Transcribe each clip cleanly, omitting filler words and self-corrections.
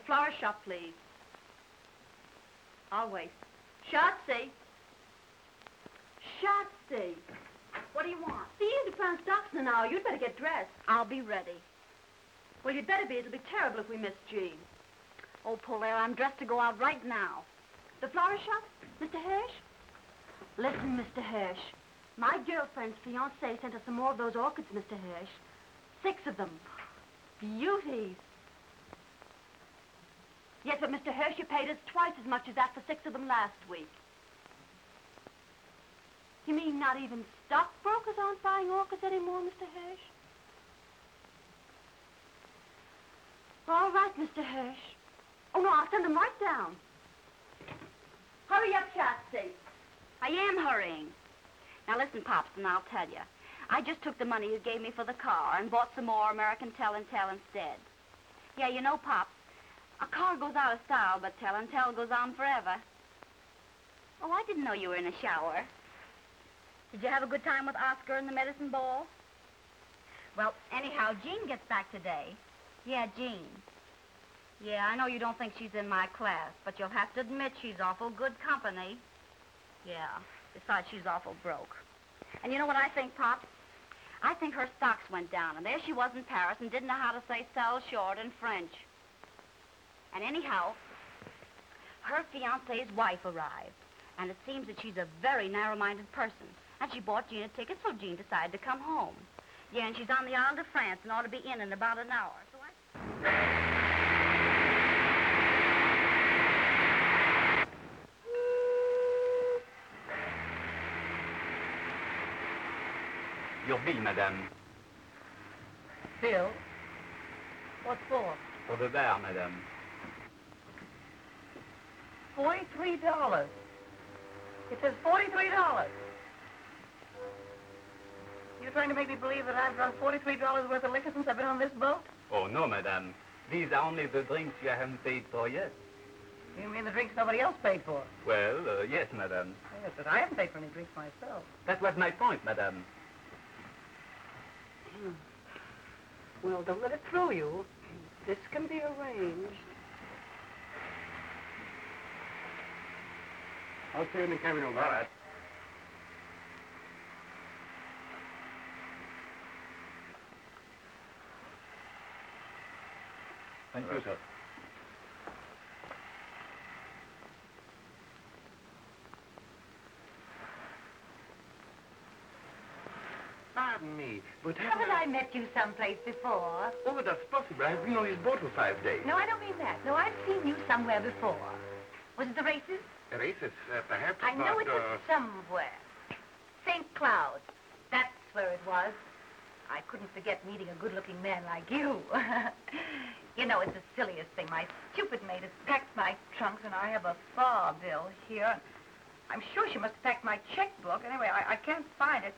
flower shop, please. I'll wait. Shotzi. Shotzi. What do you want? The evening found stocks in an hour. You'd better get dressed. I'll be ready. Well, you'd better be. It'll be terrible if we miss Jean. Oh, Polaire, I'm dressed to go out right now. The flower shop? Mr. Hirsch? Listen, Mr. Hirsch. My girlfriend's fiancé sent us some more of those orchids, Mr. Hirsch. 6 of them. Beauties. Yes, but Mr. Hirsch, you paid us twice as much as that for 6 of them last week. You mean not even stockbrokers aren't buying orchids anymore, Mr. Hirsch? All right, Mr. Hirsch. Oh, no, I'll send them right down. Hurry up, Shotzi. I am hurrying. Now, listen, Pops, and I'll tell you. I just took the money you gave me for the car and bought some more American Tell and Tell instead. Yeah, you know, Pops, a car goes out of style, but Tell and Tell goes on forever. Oh, I didn't know you were in a shower. Did you have a good time with Oscar and the medicine ball? Well, anyhow, Jean gets back today. Yeah, Jean. Yeah, I know you don't think she's in my class, but you'll have to admit she's awful good company. Yeah, besides, she's awful broke. And you know what I think, Pop? I think her stocks went down, and there she was in Paris and didn't know how to say sell short in French. And anyhow, her fiancé's wife arrived, and it seems that she's a very narrow-minded person. And she bought Jean a ticket, so Jean decided to come home. Yeah, and she's on the Isle of France and ought to be in about an hour. So Your bill, madame. Bill? What for? For the bar, madame. $43. It says $43. You're trying to make me believe that I've drunk $43 worth of liquor since I've been on this boat? Oh, no, madame. These are only the drinks you haven't paid for yet. You mean the drinks nobody else paid for? Well, yes, madame. Yes, but I haven't paid for any drinks myself. That was my point, madame. Well, don't let it throw you. This can be arranged. I'll see you in the cabin, all right. Thank you, sir. Pardon me, but Haven't I met you someplace before? Oh, that's possible. I've been on his boat for 5 days. No, I don't mean that. No, I've seen you somewhere before. Was it the races? Races, perhaps, I know but, it was somewhere. St. Cloud. That's where it was. I couldn't forget meeting a good-looking man like you. You know, it's the silliest thing. My stupid maid has packed my trunks, and I have a far bill here. I'm sure she must have packed my checkbook. Anyway, I can't find it.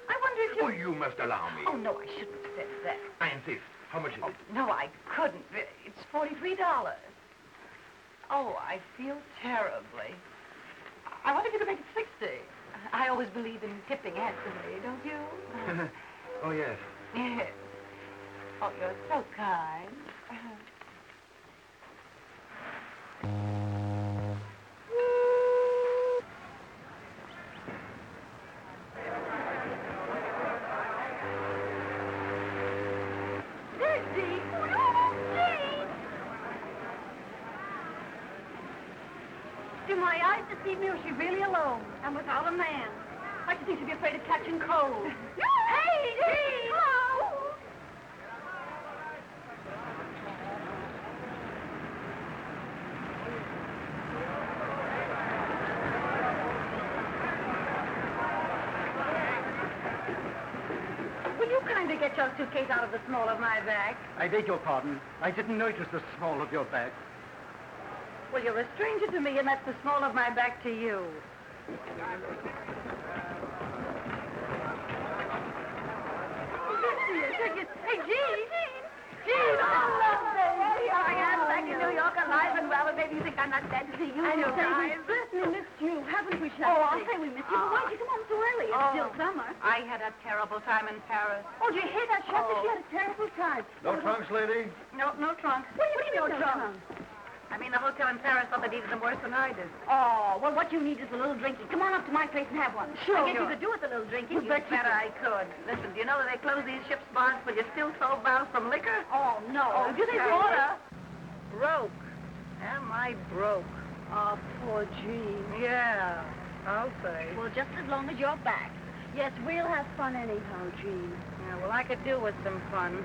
I wonder if you... Oh, you must allow me. Oh, no, I shouldn't have said that. I insist. How much is it? No, I couldn't. It's $43. Oh, I feel terribly. I wonder if you could make it 60. I always believe in tipping handsomely, don't you? Oh, yes. Yes. Oh, you're so kind. Do my eyes deceive me, or is she really alone and without a man? I should think she'd be afraid of catching cold. Hey, Jean! Oh! Will you kindly get your suitcase out of the small of my bag? I beg your pardon. I didn't notice the small of your bag. Well, you're a stranger to me, and that's the small of my bag to you. Hey, Jean! Jean! Oh, lovely! Here I am, back in New York, alive and well, and maybe you think I'm not glad to see you. I know, guys. We certainly missed you, haven't we, Shotzi? Oh, I'll say we missed you, but why'd you come home so early? It's still summer. I had a terrible time in Paris. Oh, did you hear that, Shotzi? She had a terrible time. No trunks, lady? No trunks. What do you mean, no trunks? I mean, the hotel in Paris thought they needed them worse than I did. Oh, well, what you need is a little drinking. Come on up to my place and have one. Sure. I guess you could do with a little drinking. You bet I could. Listen, do you know that they close these ships' barns when you're still 12 miles from liquor? Oh, no. Oh, do they Charlie. water? Broke. Am I broke? Oh, poor Jean. Yeah, I'll say. Well, just as long as you're back. Yes, we'll have fun anyhow, Jean. Yeah, well, I could do with some fun.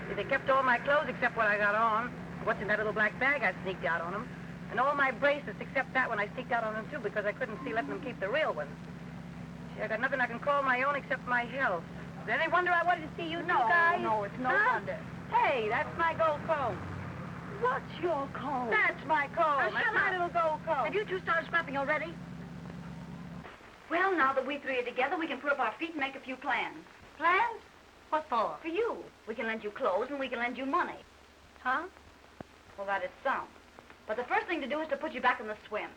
See, they kept all my clothes except what I got on. What's in that little black bag I sneaked out on them. And all my bracelets except that one I sneaked out on them, too, because I couldn't see letting them keep the real ones. See, I got nothing I can call my own except my health. Is there any wonder I wanted to see you two guys? No, it's no wonder. Hey, that's my gold comb. What's your comb? That's my comb. Now, That's shut my up. little gold comb. Have you two started scrapping already? Well, now that we three are together, we can put up our feet and make a few plans. Plans? What for? For you. We can lend you clothes and we can lend you money. Huh? Well, that is some. But the first thing to do is to put you back in the swim.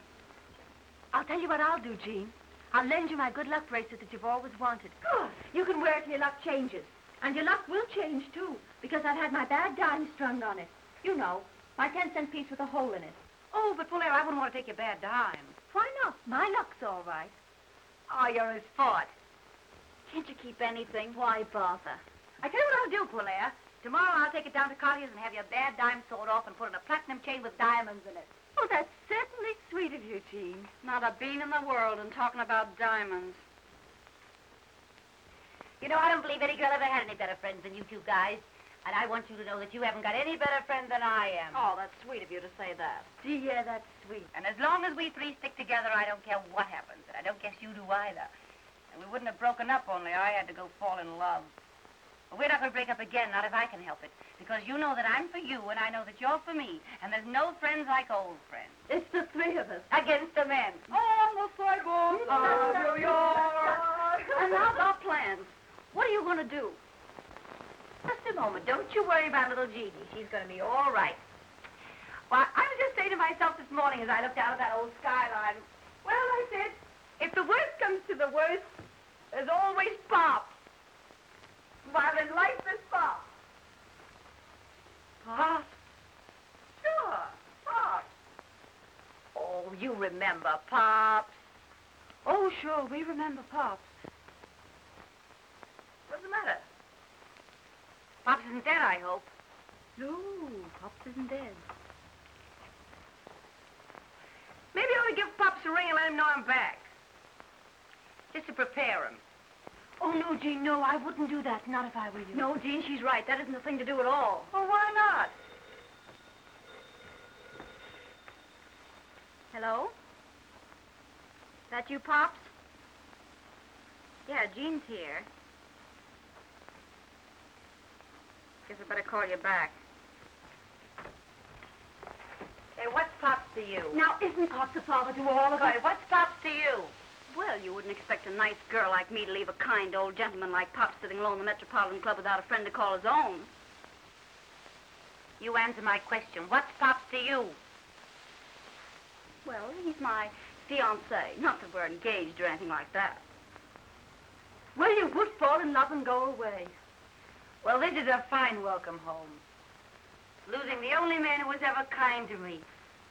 I'll tell you what I'll do, Jean. I'll lend you my good luck bracelet that you've always wanted. Good. You can wear it till your luck changes. And your luck will change, too, because I've had my bad dime strung on it. You know, my 10-cent piece with a hole in it. Oh, but Fuller, I wouldn't want to take your bad dime. Why not? My luck's all right. Oh, you're a sport. Can't you keep anything? Why bother? I tell you what I'll do, Fuller. Tomorrow I'll take it down to Collier's and have your bad dime sawed off and put in a platinum chain with diamonds in it. Oh, that's certainly sweet of you, Jean. Not a bean in the world and talking about diamonds. You know, I don't believe any girl ever had any better friends than you two guys. And I want you to know that you haven't got any better friend than I am. Oh, that's sweet of you to say that. Dear, that's sweet. And as long as we three stick together, I don't care what happens. And I don't guess you do either. And we wouldn't have broken up only I had to go fall in love. But we're not going to break up again, not if I can help it. Because you know that I'm for you, and I know that you're for me. And there's no friends like old friends. It's the three of us. Against the men. On the sidewalk of New York. And now our plans. What are you going to do? Just a moment. Don't you worry about little Jeannie. She's going to be all right. Well, I was just saying to myself this morning as I looked out of that old skyline, well, I said, if the worst comes to the worst, there's always Pop. While in life there's Pop. Pop? Sure, Pop. Oh, you remember Pops. Oh, sure, we remember Pops. What's the matter? Pops isn't dead, I hope. No, Pops isn't dead. Maybe I ought to give Pops a ring and let him know I'm back. Just to prepare him. Oh, no, Jean, no, I wouldn't do that, not if I were you. No, Jean, she's right. That isn't the thing to do at all. Well, why not? Hello? That you, Pops? Yeah, Jean's here. Guess I better call you back. Hey, what's Pops to you? Now, isn't Pops a father to all of us? Hey, what's Pops to you? Well, you wouldn't expect a nice girl like me to leave a kind old gentleman like Pops sitting alone in the Metropolitan Club without a friend to call his own. You answer my question. What's Pops to you? Well, he's my fiancé. Not that we're engaged or anything like that. Well, you would fall in love and go away. Well, this is a fine welcome home. Losing the only man who was ever kind to me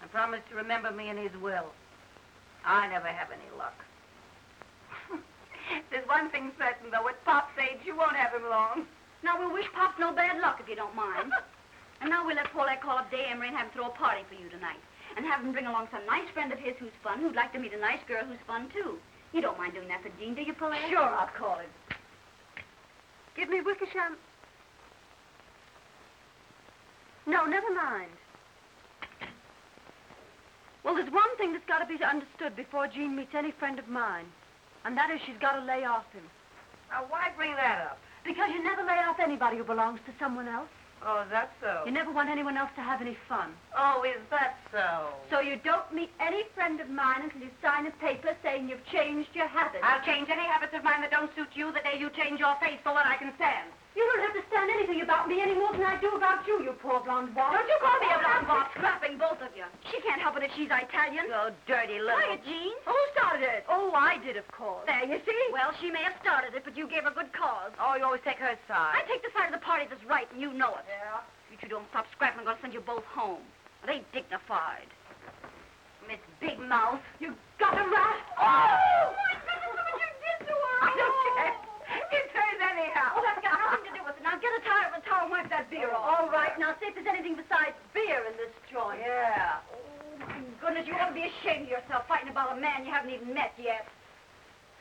and promised to remember me in his will. I never have any luck. There's one thing certain, though. At Pop's age, you won't have him long. Now, we'll wish Pops no bad luck, if you don't mind. And now we'll let Paulette call up Day Emery and have him throw a party for you tonight. And have him bring along some nice friend of his who's fun, who'd like to meet a nice girl who's fun, too. You don't mind doing that for Jean, do you, Paulette? Sure, I'll call him. Give me Wickersham. No, never mind. Well, there's one thing that's got to be understood before Jean meets any friend of mine. And that is she's got to lay off him. Now, why bring that up? Because you never lay off anybody who belongs to someone else. Oh, is that so? You never want anyone else to have any fun. Oh, is that so? So you don't meet any friend of mine until you sign a paper saying you've changed your habits. I'll change any habits of mine that don't suit you the day you change your face so that I can stand. You don't have to stand anything about me any more than I do about you, you poor blonde boss. Don't you call me a blonde boss. Scrapping, both of you. She can't help it if she's Italian. You dirty little... Quiet, Jean. Who started it? Oh, I did, of course. There, you see? Well, she may have started it, but you gave her good cause. Oh, you always take her side. I take the side of the party that's right, and you know it. Yeah? If you two don't stop scrapping, I'm going to send you both home. It ain't dignified. Miss Big Mouth. You got a rat? Oh! My goodness, look what you did to her! I don't care. It's hers anyhow. Oh, that's got nothing to do with it. Now get a towel and wipe that beer off. All right, now see if there's anything besides beer in this joint. Yeah. Oh, my goodness, you ought to be ashamed of yourself fighting about a man you haven't even met yet.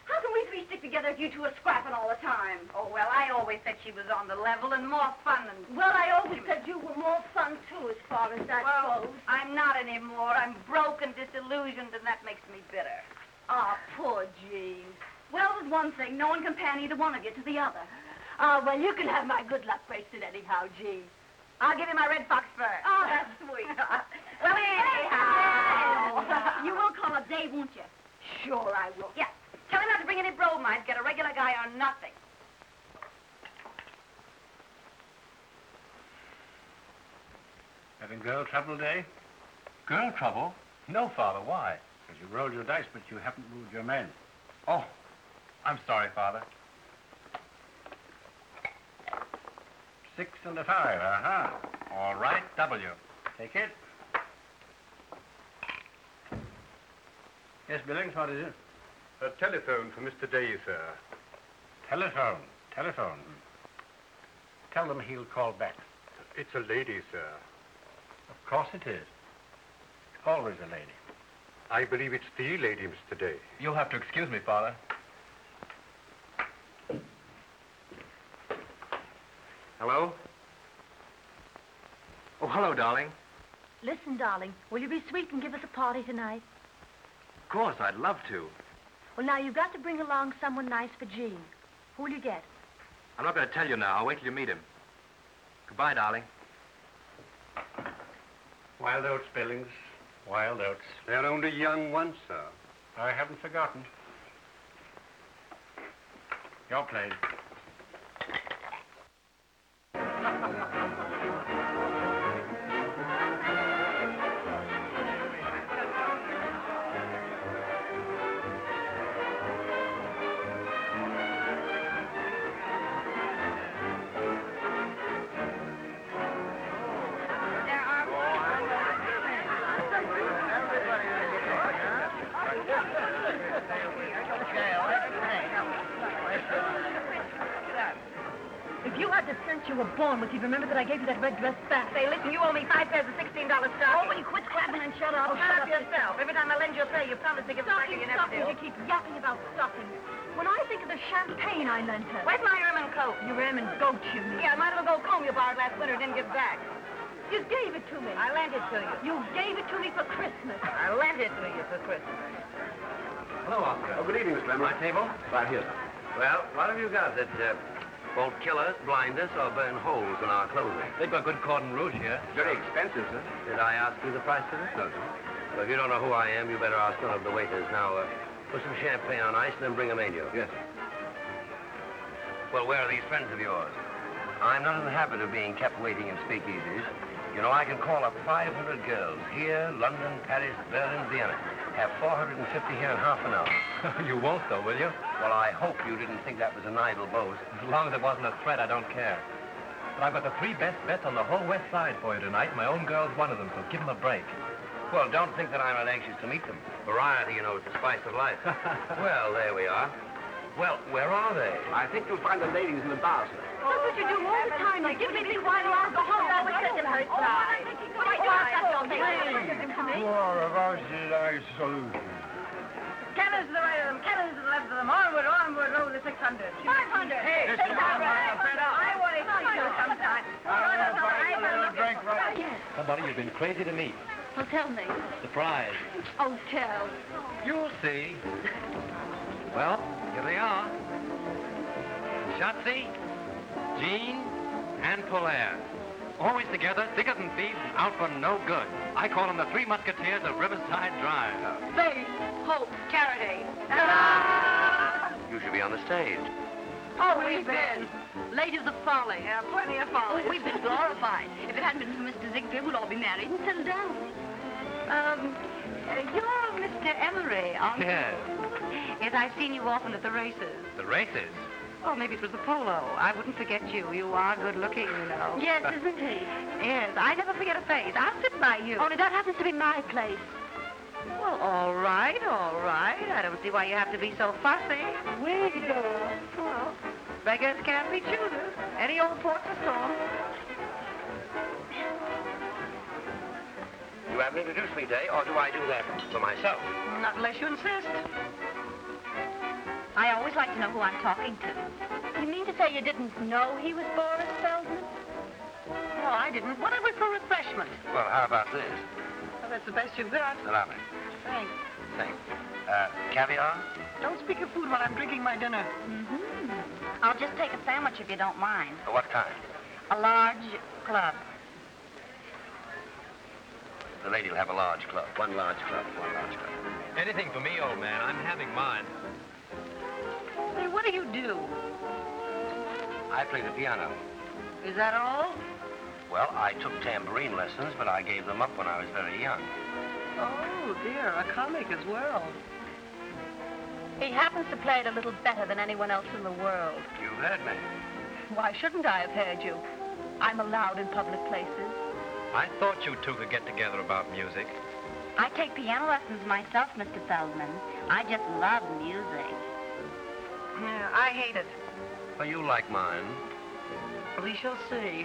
How can we three stick together if you two are scrapping all the time? Oh, well, I always said she was on the level and more fun than... Well, I always said you were more fun, too, as far as that Well, goes. I'm not anymore. I'm broke and disillusioned, and that makes me bitter. Ah, poor Jean. Well, there's one thing. No one can pan either one of you to the other. Ah, well, you can have my good luck bracelet anyhow, Jean. I'll give you my red fox fur. Oh, that's sweet. Well, anyhow. You will call up Dave, won't you? Sure I will. Yeah. Tell him not to bring any bromides. Get a regular guy or nothing. Having girl trouble today? Girl trouble? No, Father. Why? Because you rolled your dice, but you haven't moved your men. Oh, I'm sorry, Father. 6 and a 5, uh-huh. All right, W. Take it. Yes, Billings, what is it? A telephone for Mr. Day, sir. Telephone. Tell them he'll call back. It's a lady, sir. Of course it is. Always a lady. I believe it's the lady, Mr. Day. You'll have to excuse me, Father. Hello? Oh, hello, darling. Listen, darling, will you be sweet and give us a party tonight? Of course, I'd love to. Well, now, you've got to bring along someone nice for Jean. Who'll you get? I'm not going to tell you now. I'll wait till you meet him. Goodbye, darling. Wild oats, Billings. Wild oats. They're only young ones, sir. I haven't forgotten. Your place. If you had the sense you were born with, you'd remember that I gave you that red dress back. Say, listen, you owe me 5 pairs of $16 stockings. Oh, will you quit clapping and shut up? Oh, shut up yourself. Every time I lend you a pair, you promise to give it back and you never do. You keep yapping about stockings. When I think of the champagne I lent her. Where's my ermine coat? Your ermine goat, you mean. Yeah, my little gold comb you borrowed last winter didn't give back. You gave it to me. I lent it to you. You gave it to me for Christmas. I lent it to you for Christmas. Hello, Oscar. Oh, good evening, Miss Lemon. My table? Right here. Well, what have you got that won't kill us, blind us, or burn holes in our clothing? They've got good cordon rouge here. Very expensive, sir. Did I ask you the price of it? No, sir. Well, if you don't know who I am, you better ask one of the waiters. Now, put some champagne on ice and then bring a menu. Yes, sir. Well, where are these friends of yours? I'm not in the habit of being kept waiting in speakeasies. You know, I can call up 500 girls here, London, Paris, Berlin, Vienna. Have 450 here in half an hour. You won't, though, will you? Well, I hope you didn't think that was an idle boast. As long as it wasn't a threat, I don't care. But I've got the 3 best bets on the whole West Side for you tonight. My own girl's one of them, so give them a break. Well, don't think that I'm not anxious to meet them. Variety, you know, is the spice of life. Well, there we are. Well, where are they? I think you'll find the ladies in the bar, sir. That's what you do all the time. You give me things while you all go home. Always taking her side. Why do I have to Cannons to the right of them, cannons to the left of them. Onward, onward, roll the 600. 500. Hey, 600. I want to see you sometime. Somebody you've been crazy to meet. Well, tell me. Surprise. Oh, tell. You'll see. Well, here they are. Shotzi, Jean, and Polaire. Always together, thicker than thieves, and out for no good. I call them the 3 Musketeers of Riverside Drive. Faith, hope, charity. You should be on the stage. Oh, we've been. Ladies of Folly. Yeah, plenty of folly. Oh, we've been glorified. If it hadn't been for Mr. Ziegfeld, we'd all be married and settled down. You're Mr. Emery, aren't you? Yes. Yes, I've seen you often at the races. The races? Oh, maybe it was the polo. I wouldn't forget you. You are good looking, you know. Yes, isn't he? Yes, I never forget a face. I'll sit by you. Only that happens to be my place. Well, all right, all right. I don't see why you have to be so fussy. We do. Well, beggars can't be choosers. Any old port's a storm. You haven't introduced me, Day, or do I do that for myself? Not unless you insist. I always like to know who I'm talking to. You mean to say you didn't know he was Boris Feldman? No, I didn't. What are we for refreshment? Well, how about this? Well, that's the best you've got. Allow me. Thanks. Thanks. Caviar? Don't speak of food while I'm drinking my dinner. Mm-hmm. I'll just take a sandwich if you don't mind. What kind? A large club. The lady will have a large club. One large club. Anything for me, old man. I'm having mine. Hey, what do? I play the piano. Is that all? Well, I took tambourine lessons, but I gave them up when I was very young. Oh, dear, a comic as well. He happens to play it a little better than anyone else in the world. You've heard me. Why shouldn't I have heard you? I'm allowed in public places. I thought you two could get together about music. I take piano lessons myself, Mr. Feldman. I just love music. Yeah, I hate it. Well, you like mine. We shall see.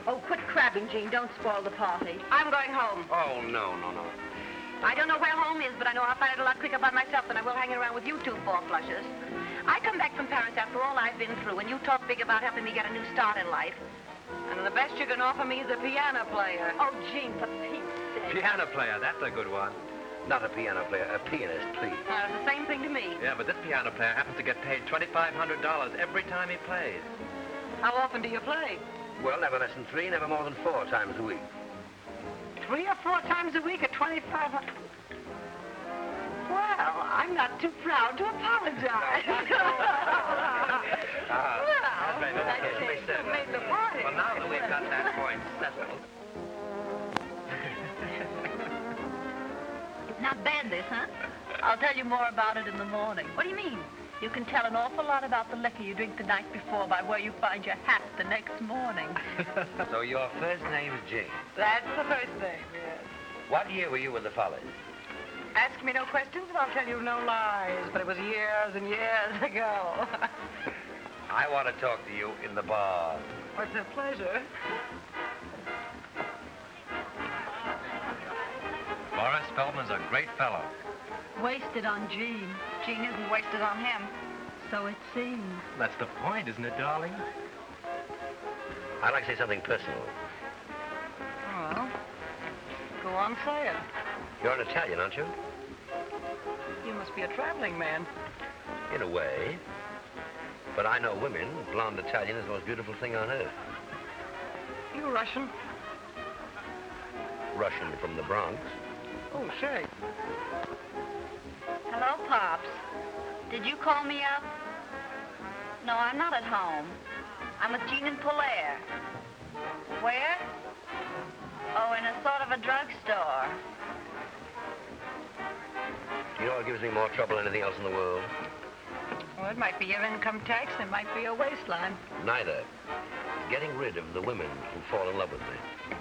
Oh, quit crabbing, Jean. Don't spoil the party. I'm going home. Oh, no. I don't know where home is, but I know I'll find it a lot quicker by myself than I will hanging around with you two four-flushers. I come back from Paris after all I've been through, and you talk big about helping me get a new start in life. And the best you can offer me is a piano player. Oh, Jean, for Pete's sake. Piano player, that's a good one. Not a piano player, a pianist, please. It's the same thing to me. Yeah, but this piano player happens to get paid $2,500 every time he plays. How often do you play? Well, never less than 3, never more than 4 times a week. 3 or 4 times a week at $2,500. Well, I'm not too proud to apologize. That's very nice. That Yes, changed Mr. made the party. Well, now that we've got that point settled. Not bad, this, huh? I'll tell you more about it in the morning. What do you mean? You can tell an awful lot about the liquor you drink the night before by where you find your hat the next morning. So your first name is Jane. That's the first name, yes. What year were you with the Follies? Ask me no questions and I'll tell you no lies, but it was years and years ago. I want to talk to you in the bar. What's a pleasure? Boris Feldman's a great fellow. Wasted on Jean. Jean isn't wasted on him. So it seems. That's the point, isn't it, darling? I'd like to say something personal. Well, go on, say it. You're an Italian, aren't you? You must be a traveling man. In a way. But I know women. Blonde Italian is the most beautiful thing on earth. You Russian? Russian from the Bronx. Oh, say. Hello, Pops. Did you call me up? No, I'm not at home. I'm with Jean and Polaire. Where? Oh, in a sort of a drugstore. You know what gives me more trouble than anything else in the world? Well, it might be your income tax. It might be your waistline. Neither. Getting rid of the women who fall in love with me.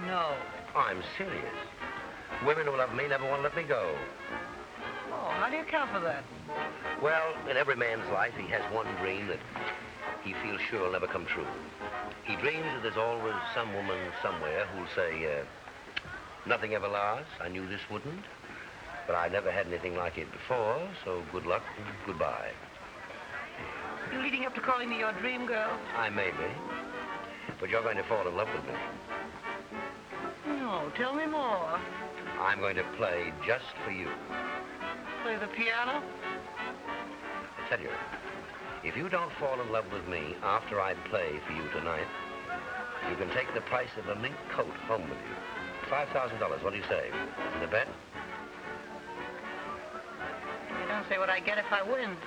No. I'm serious. Women who love me never want to let me go. Oh, how do you account for that? Well, in every man's life, he has one dream that he feels sure will never come true. He dreams that there's always some woman somewhere who'll say, nothing ever lasts. I knew this wouldn't. But I never had anything like it before, so good luck and goodbye. You leading up to calling me your dream girl? I may be. But you're going to fall in love with me. No, tell me more. I'm going to play just for you. Play the piano? I tell you, if you don't fall in love with me after I play for you tonight, you can take the price of a mink coat home with you. $5,000, what do you say? The bet? You don't say what I get if I win.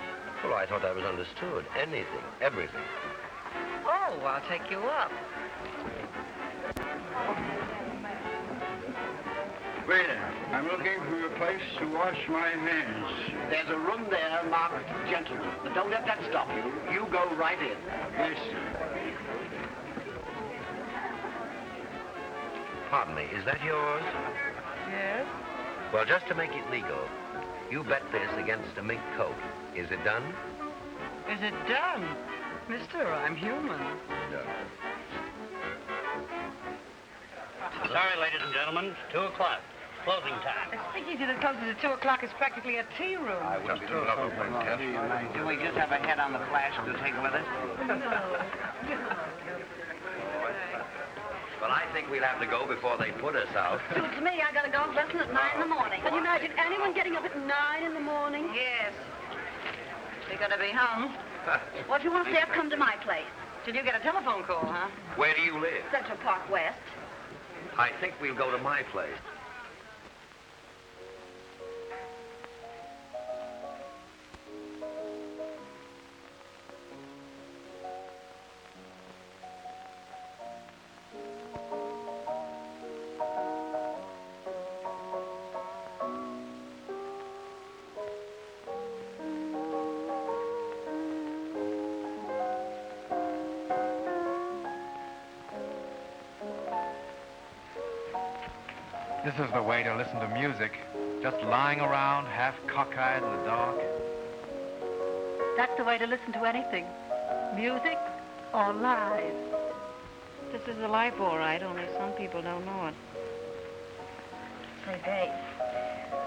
Well, I thought that was understood. Anything, everything. Oh, I'll take you up. Waiter, I'm looking for a place to wash my hands. There's a room there marked gentlemen, but don't let that stop you. You go right in. Yes, sir. Pardon me, is that yours? Yes? Well, just to make it legal, you bet this against a mink coat. Is it done? Is it done? Mister, I'm human. No. Sorry, ladies and gentlemen, it's 2 o'clock. Closing time. Speaking to the closes at 2 o'clock is practically a tea room. I wouldn't be love of one, Do we just have a head on the flash to take with us? Well, I think we'll have to go before they put us out. Suits me. I got a golf lesson at 9 in the morning. Can you imagine anyone getting up at 9 in the morning? Yes. You're gonna be hung. What if you want to stay up, come to my place. Did you get a telephone call, huh? Where do you live? Central Park West. I think we'll go to my place. This is the way to listen to music. Just lying around, half cockeyed in the dark. That's the way to listen to anything. Music or lies. This is the life, all right, only some people don't know it. Say, Dave,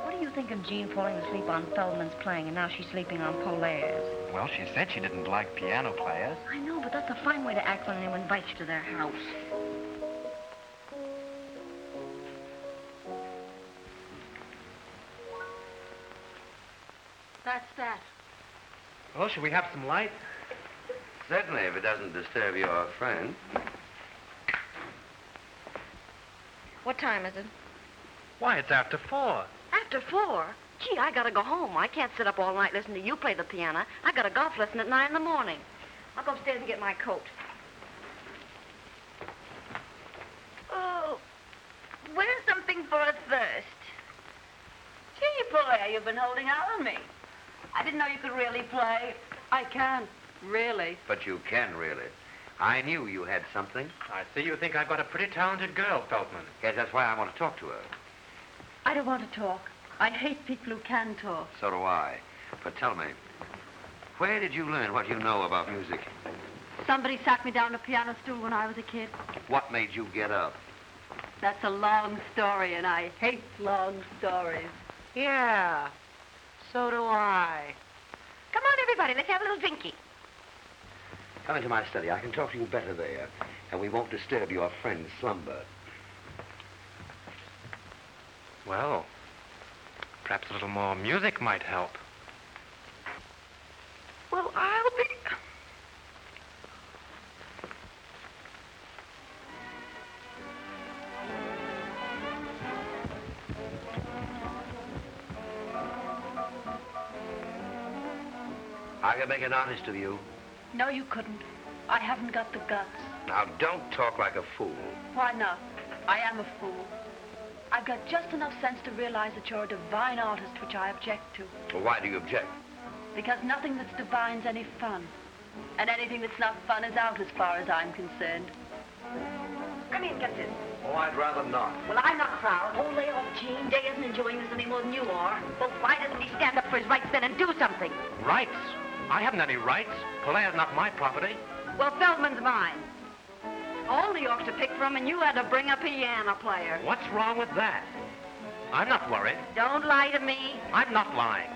what do you think of Jean falling asleep on Feldman's playing and now she's sleeping on Polaire's? Well, she said she didn't like piano players. I know, but that's a fine way to act when anyone invites you to their house. That's that. Well, should we have some light? Certainly, if it doesn't disturb your friend. What time is it? Why, it's after 4. After 4? Gee, I gotta go home. I can't sit up all night listening to you play the piano. I got a golf lesson at 9 in the morning. I'll go upstairs and get my coat. Oh, where's something for a thirst? Gee, Polaire, you've been holding out on me. I didn't know you could really play. I can, really. But you can, really. I knew you had something. I see you think I've got a pretty talented girl, Feldman. Yes, that's why I want to talk to her. I don't want to talk. I hate people who can talk. So do I. But tell me, where did you learn what you know about music? Somebody sat me down a piano stool when I was a kid. What made you get up? That's a long story, and I hate long stories. Yeah, so do I. Come on, everybody, let's have a little drinky. Come into my study. I can talk to you better there, and we won't disturb your friend's slumber. Well, perhaps a little more music might help. Well, I'll be... I can make an artist of you. No, you couldn't. I haven't got the guts. Now, don't talk like a fool. Why not? I am a fool. I've got just enough sense to realize that you're a divine artist, which I object to. Well, why do you object? Because nothing that's divine's any fun. And anything that's not fun is out as far as I'm concerned. Come in, get this. Oh, I'd rather not. Well, I'm not proud. Oh, lay off, Gene. Day isn't enjoying this any more than you are. Well, why doesn't he stand up for his rights then and do something? Rights? I haven't any rights. Polaire's not my property. Well, Feldman's mine. All New York to pick from, and you had to bring a piano player. What's wrong with that? I'm not worried. Don't lie to me. I'm not lying.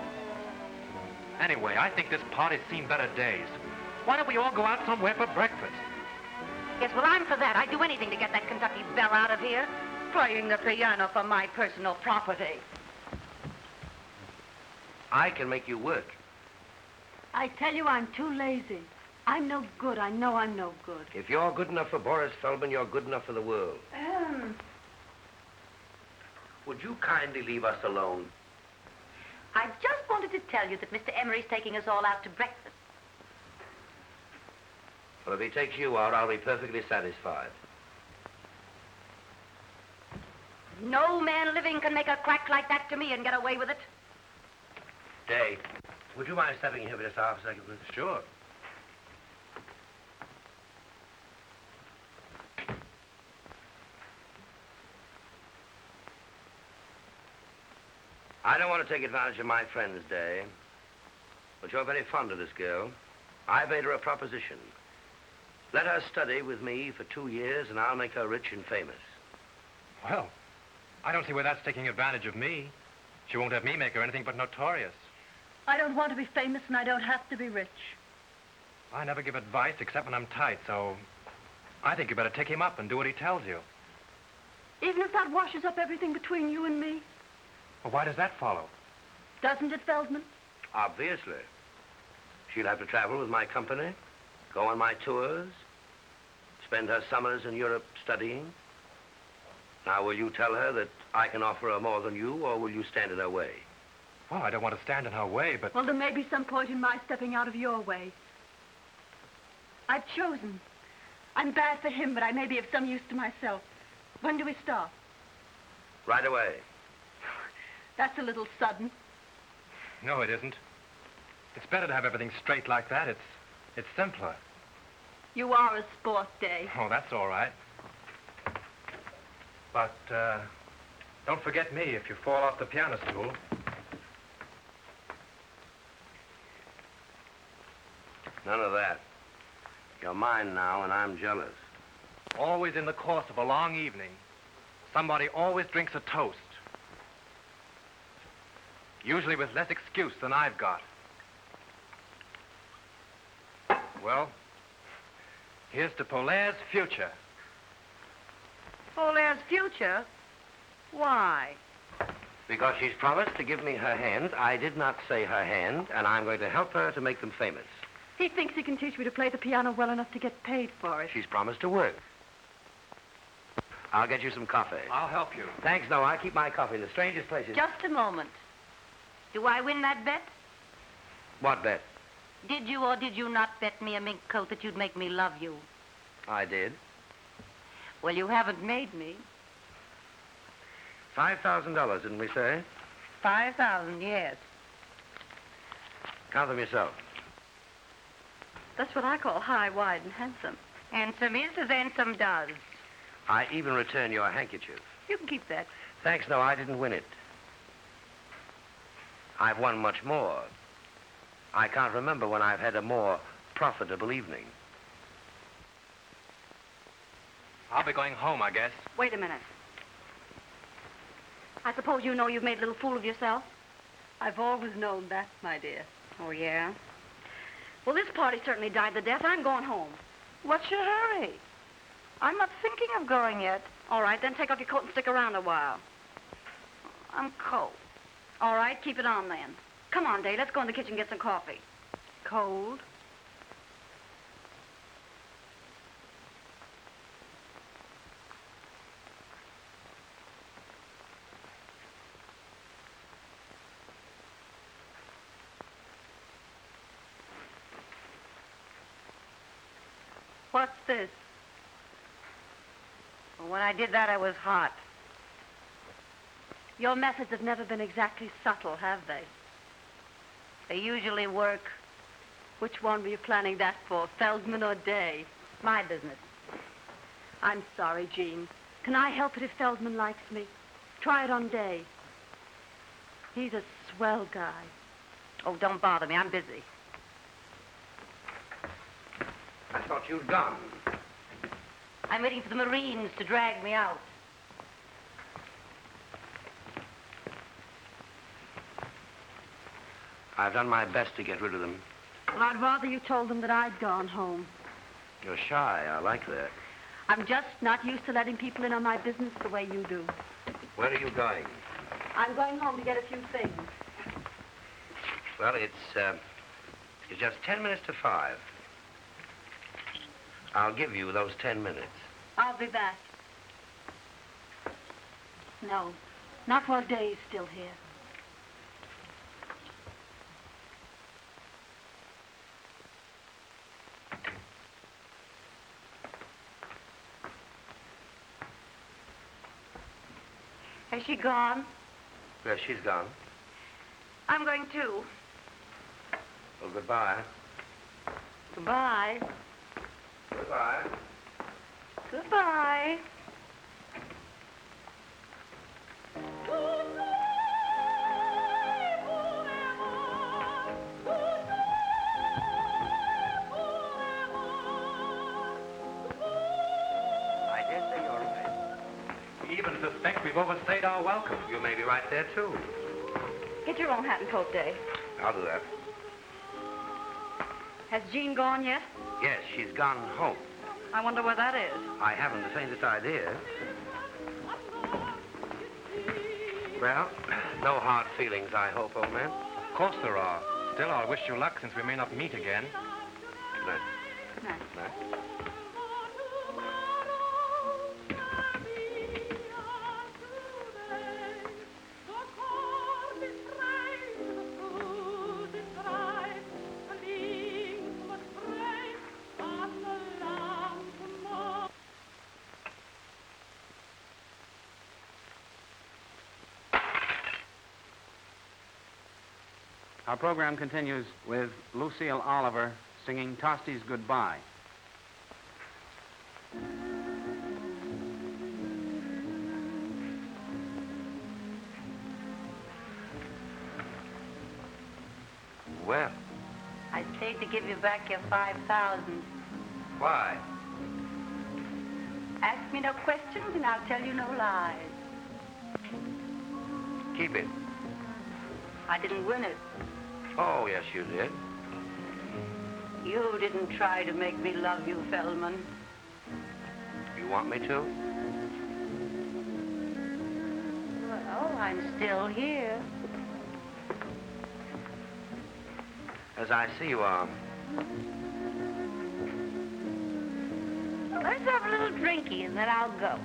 Anyway, I think this party's seen better days. Why don't we all go out somewhere for breakfast? Yes, well, I'm for that. I'd do anything to get that Kentucky belle out of here. Playing the piano for my personal property. I can make you work. I tell you, I'm too lazy. I'm no good. I know I'm no good. If you're good enough for Boris Feldman, you're good enough for the world. Would you kindly leave us alone? I just wanted to tell you that Mr. Emery's taking us all out to breakfast. Well, if he takes you out, I'll be perfectly satisfied. No man living can make a crack like that to me and get away with it. Day, would you mind stepping in here for just half a second, please? Sure. I don't want to take advantage of my friend's day, but you're very fond of this girl. I made her a proposition. Let her study with me for 2 years, and I'll make her rich and famous. Well, I don't see where that's taking advantage of me. She won't have me make her anything but notorious. I don't want to be famous, and I don't have to be rich. I never give advice except when I'm tight, so I think you better take him up and do what he tells you. Even if that washes up everything between you and me? Well, why does that follow? Doesn't it, Feldman? Obviously. She'll have to travel with my company, go on my tours, spend her summers in Europe studying. Now, will you tell her that I can offer her more than you, or will you stand in her way? Well, I don't want to stand in her way, but... Well, there may be some point in my stepping out of your way. I've chosen. I'm bad for him, but I may be of some use to myself. When do we start? Right away. That's a little sudden. No, it isn't. It's better to have everything straight like that. It's simpler. You are a sport, Day. Oh, that's all right. But, don't forget me if you fall off the piano stool. None of that. You're mine now, and I'm jealous. Always in the course of a long evening, somebody always drinks a toast. Usually with less excuse than I've got. Well, here's to Polaire's future. Polaire's future? Why? Because she's promised to give me her hand. I did not say her hand, and I'm going to help her to make them famous. He thinks he can teach me to play the piano well enough to get paid for it. She's promised to work. I'll get you some coffee. I'll help you. Thanks, no, I keep my coffee in the strangest places. Just a moment. Do I win that bet? What bet? Did you or did you not bet me a mink coat that you'd make me love you? I did. Well, you haven't made me. $5,000, didn't we say? 5,000, yes. Count them yourself. That's what I call high, wide, and handsome. Handsome is as handsome does. I even return your handkerchief. You can keep that. Thanks, no, I didn't win it. I've won much more. I can't remember when I've had a more profitable evening. I'll be going home, I guess. Wait a minute. I suppose you know you've made a little fool of yourself? I've always known that, my dear. Oh, yeah? Well, this party certainly died the death. I'm going home. What's your hurry? I'm not thinking of going yet. All right, then take off your coat and stick around a while. I'm cold. All right, keep it on then. Come on, Day, let's go in the kitchen and get some coffee. Cold? What's this? Well, when I did that, I was hot. Your methods have never been exactly subtle, have they? They usually work. Which one were you planning that for, Feldman or Day? My business. I'm sorry, Jean. Can I help it if Feldman likes me? Try it on Day. He's a swell guy. Oh, don't bother me. I'm busy. I thought you'd gone. I'm waiting for the Marines to drag me out. I've done my best to get rid of them. Well, I'd rather you told them that I'd gone home. You're shy. I like that. I'm just not used to letting people in on my business the way you do. Where are you going? I'm going home to get a few things. Well, it's just 10 minutes to 5. I'll give you those 10 minutes. I'll be back. No, not while Day's still here. Has she gone? Yes, she's gone. I'm going too. Well, goodbye. Goodbye. Goodbye. Goodbye. I dare say you're right. We even suspect we've overstayed our welcome. You may be right there, too. Get your own hat and coat, Dave. I'll do that. Has Jean gone yet? Yes, she's gone home. I wonder where that is. I haven't the faintest idea. Well, no hard feelings, I hope, old man. Of course there are. Still, I'll wish you luck since we may not meet again. Good night. Good night. Good night. Our program continues with Lucille Oliver singing Tosti's Goodbye. Well, I stayed to give you back your 5,000. why? Ask me no questions and I'll tell you no lies. Keep it. I didn't win it. Oh, yes, you did. You didn't try to make me love you, Feldman. You want me to? Well, I'm still here. As I see you are. Let's have a little drinky and then I'll go.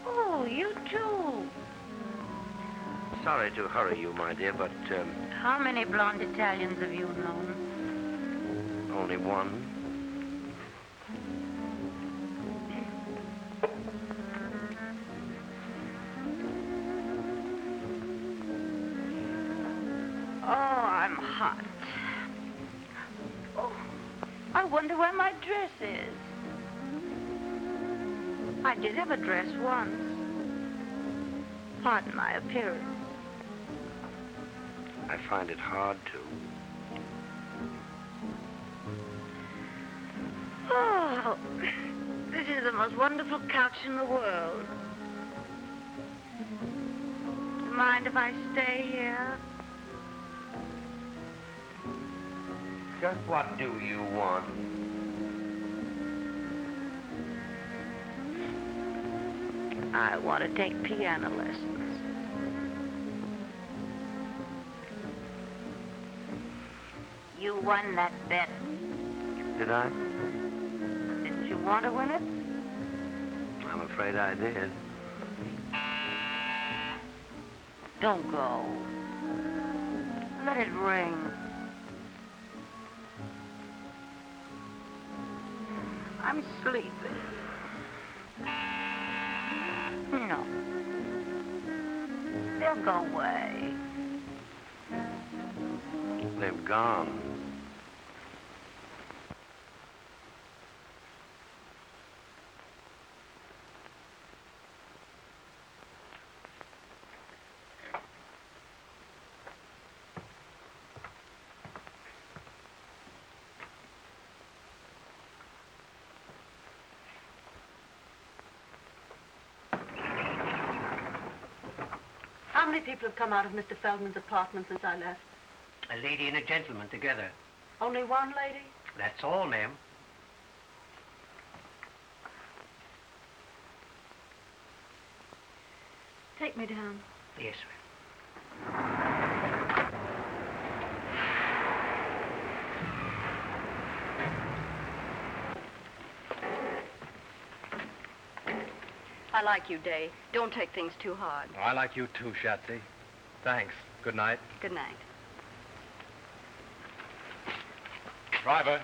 Oh, you too. Sorry to hurry you, my dear, but How many blonde Italians have you known? only one. Oh, I'm hot. Oh, I wonder where my dress is. I did have a dress once. Pardon my appearance. I find it hard to. Oh, this is the most wonderful couch in the world. Do you mind if I stay here? Just what do you want? I want to take piano lessons. You won that bet. Did I? Didn't you want to win it? I'm afraid I did. Don't go. Let it ring. I'm sleepy. No. They'll go away. They've gone. How many people have come out of Mr. Feldman's apartment since I left? A lady and a gentleman together. Only one lady? That's all, ma'am. Take me down. Yes, ma'am. I like you, Dave. Don't take things too hard. I like you too, Shatsy. Thanks. Good night. Good night. Driver,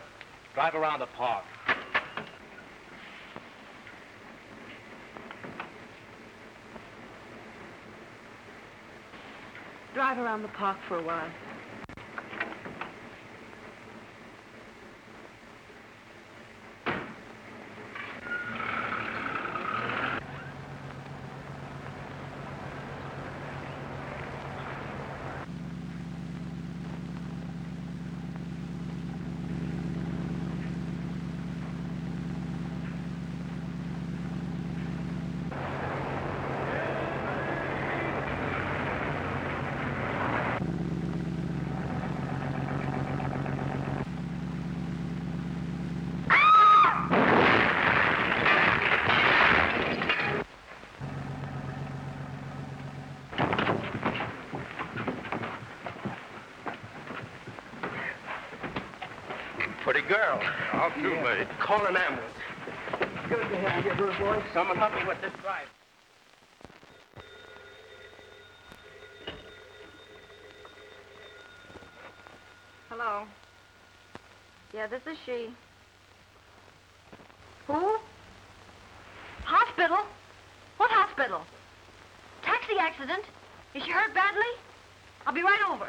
drive around the park. Drive around the park for a while. Pretty girl. I'll do, mate. Call an ambulance. Good to have you, little boy. Someone help me with this drive. Hello. Yeah, this is she. Who? Hospital? What hospital? Taxi accident? Is she hurt badly? I'll be right over.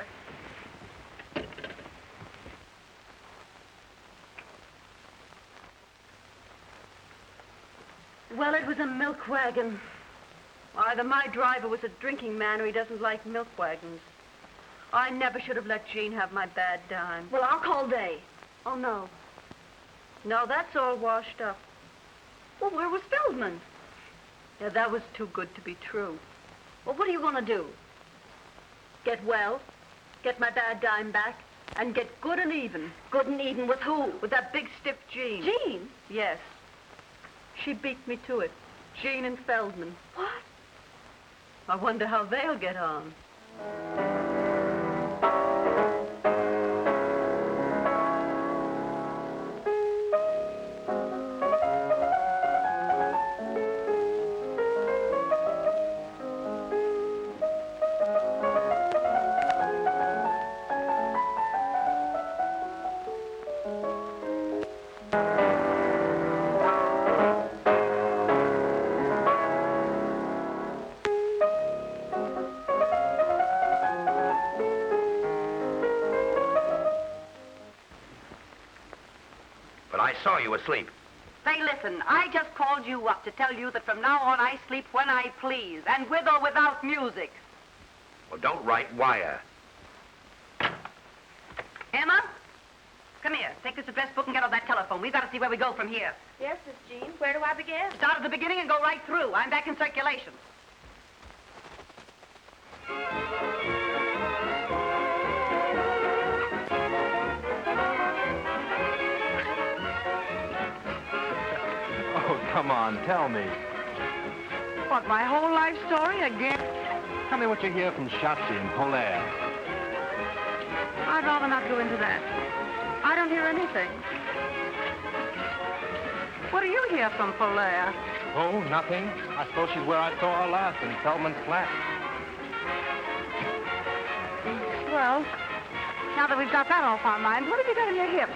Well, it was a milk wagon. Either my driver was a drinking man or he doesn't like milk wagons. I never should have let Jean have my bad dime. Well, I'll call Day. Oh, no. No, that's all washed up. Well, where was Feldman? Yeah, that was too good to be true. Well, what are you going to do? Get well, get my bad dime back, and get good and even. Good and even with who? With that big stiff Jean. Jean? Yes. She beat me to it. Jean and Feldman. What? I wonder how they'll get on. I saw you asleep. Say, listen, I just called you up to tell you that from now on I sleep when I please, and with or without music. Well, don't write wire. Emma, come here. Take this address book and get on that telephone. We've got to see where we go from here. Yes, Miss Jean. Where do I begin? Start at the beginning and go right through. I'm back in circulation. Come on, tell me. What, my whole life story again? Tell me what you hear from Shotzi and Polaire. I'd rather not go into that. I don't hear anything. What do you hear from Polaire? Oh, nothing. I suppose she's where I saw her last, in Feldman's flat. Well, now that we've got that off our minds, what have you got in your hip?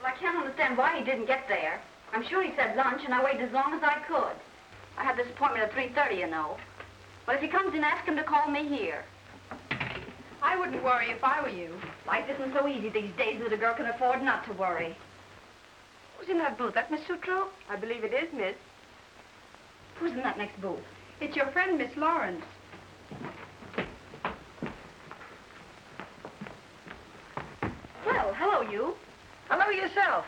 Well, I can't understand why he didn't get there. I'm sure he said lunch, and I waited as long as I could. I had this appointment at 3:30, you know. But if he comes in, ask him to call me here. I wouldn't worry if I were you. Life isn't so easy these days that a girl can afford not to worry. Who's in that booth? That Miss Sutro? I believe it is, miss. Who's in that next booth? It's your friend, Miss Lawrence. Well, hello, you. Hello yourself.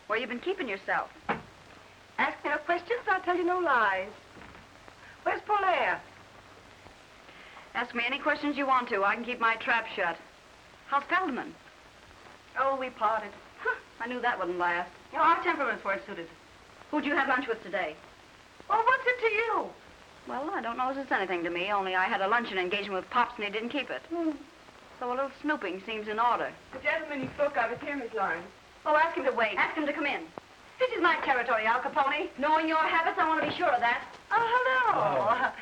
Where you been keeping yourself? Ask me no questions, I'll tell you no lies. Where's Polaire? Ask me any questions you want to. I can keep my trap shut. How's Feldman? Oh, we parted. Huh, I knew that wouldn't last. You know, our temperaments weren't suited. Who'd you have lunch with today? Well, what's it to you? Well, I don't know as it's anything to me, only I had a luncheon engagement with Pops and he didn't keep it. So a little snooping seems in order. The gentleman you spoke of is here, Miss Lawrence. Oh, ask him to wait. Ask him to come in. This is my territory, Al Capone. Knowing your habits, I want to be sure of that. Oh, hello.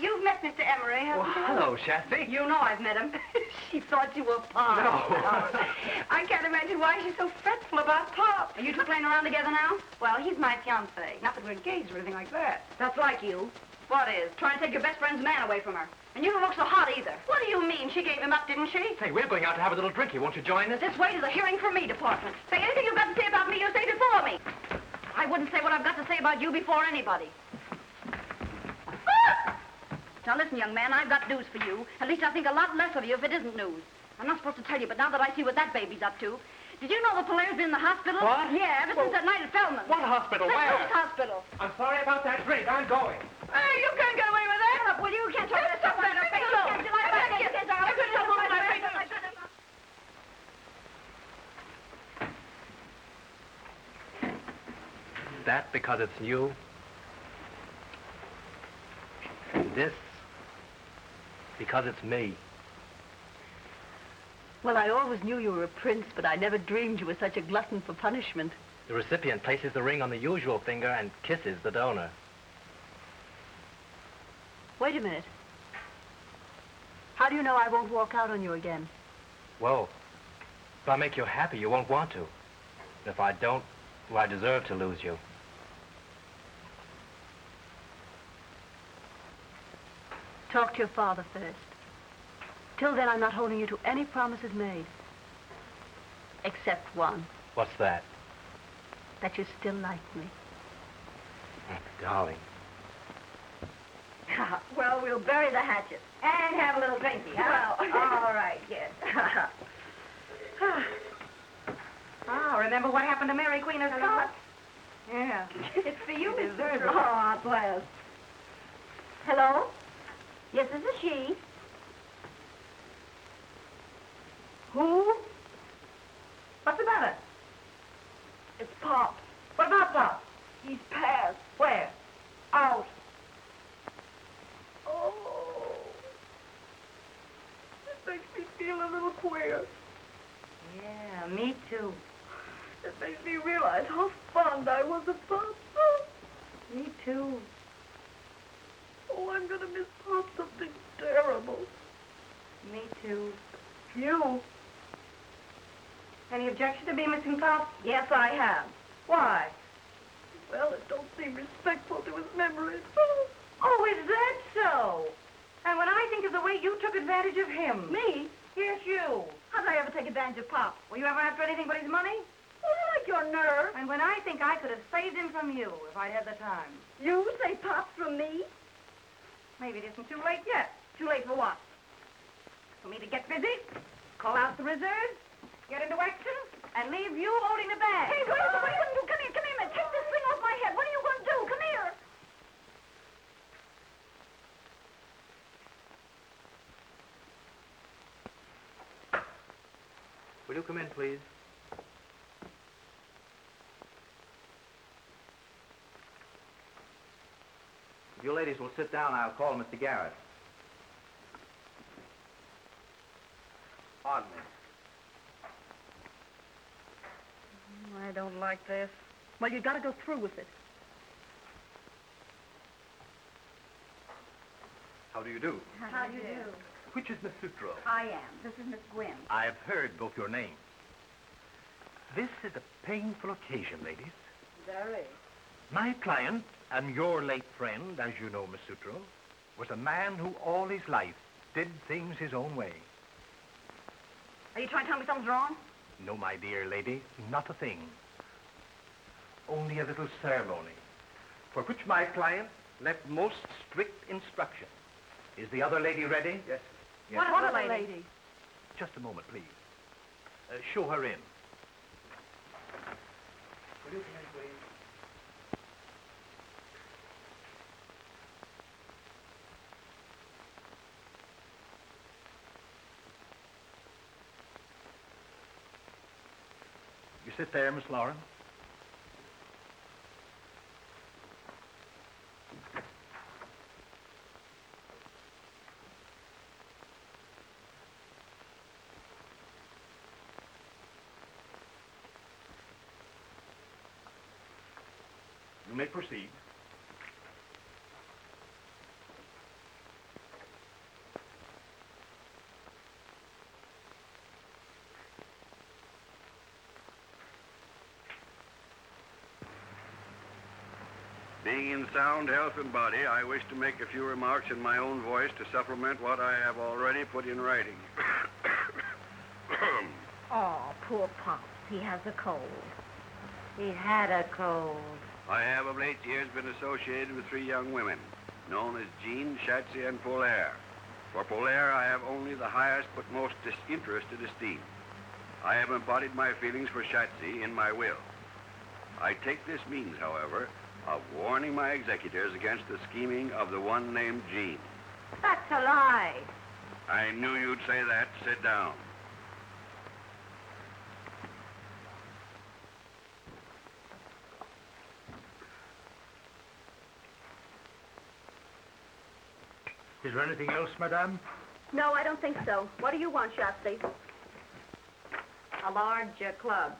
You've met Mr. Emery, haven't you? Hello, Shasty. You know I've met him. She thought you were Pop. No. I can't imagine why she's so fretful about Pop. Are you two playing around together now? Well, he's my fiancé. Not that we're engaged or anything like that. That's like you. What is? Trying to take your best friend's man away from her. And you don't look so hot either. What do you mean? She gave him up, didn't she? Hey, we're going out to have a little drinky. Won't you join us? This way to the hearing from me department. Say anything you've got to say about me, you say before me. I wouldn't say what I've got to say about you before anybody. Now listen, young man, I've got news for you. At least I think a lot less of you if it isn't news. I'm not supposed to tell you, but now that I see what that baby's up to. Did you know the Polaire's been in the hospital? What? Yeah, ever since that night at Feldman. What hospital? St. Where? Luke's Hospital. I'm sorry about that drink. I'm going. Hey, you can't get away with that. Shut up, will you? You can't talk Just about stop that. Face low. I couldn't help moving my face. That because it's you. This because it's me. Well, I always knew you were a prince, but I never dreamed you were such a glutton for punishment. The recipient places the ring on the usual finger and kisses the donor. Wait a minute. How do you know I won't walk out on you again? Well, if I make you happy, you won't want to. And if I don't, well, I deserve to lose you. Talk to your father first. Till then, I'm not holding you to any promises made. Except one, What's that? that you still like me. Darling. Well, we'll bury the hatchet and have a little drinky, huh? Well, all right, yes. Oh, remember what happened to Mary, Queen of Scots? Yeah. It's for you, Miss Oh, Irving. bless. Hello? Yes, this is she. Who? What's the matter? It's Pop. What about Pop? He's passed. Where? Out. Oh. It makes me feel a little queer. Yeah, me too. It makes me realize how fond I was of Pop. Me too. Oh, I'm gonna miss Pop something terrible. Me too. You? Any objection to me missing Pop? Yes, I have. Why? Well, it don't seem respectful to his memory. Oh, is that so? And when I think of the way you took advantage of him. Me? Yes, you. How'd I ever take advantage of Pop? Were you ever after anything but his money? Oh, I like your nerve. And when I think I could have saved him from you if I'd had the time. You say Pop's from me? Maybe it isn't too late yet. Too late for what? For me to get busy, call out the reserves, get into action, and leave you holding the bag. Hey, what are you going to do? Come here, man. Take this thing off my head. What are you going to do? Come here. Will you come in, please? If you ladies will sit down, I'll call Mr. Garrett. Pardon me. I don't like this. Well, you've got to go through with it. How do you do? How do you do? Which is Miss Sutro? I am. This is Miss Gwynn. I have heard both your names. This is a painful occasion, ladies. Very. My client and your late friend, as you know, Miss Sutro, was a man who all his life did things his own way. Are you trying to tell me something's wrong? No, my dear lady, not a thing. Only a little ceremony, for which my client left most strict instruction. Is the other lady ready? Yes. What other lady? Just a moment, please. Show her in. Will you come in, please? You sit there, Miss Lauren. You may proceed. Being in sound health and body, I wish to make a few remarks in my own voice to supplement what I have already put in writing. Oh, poor Pops. He has a cold. He had a cold. I have of late years been associated with three young women, known as Jean, Shatsy, and Polaire. For Polaire, I have only the highest but most disinterested esteem. I have embodied my feelings for Shatsy in my will. I take this means, however, of warning my executors against the scheming of the one named Jean. That's a lie. I knew you'd say that. Sit down. Is there anything else, madame? No, I don't think so. What do you want, Shasty? A large club.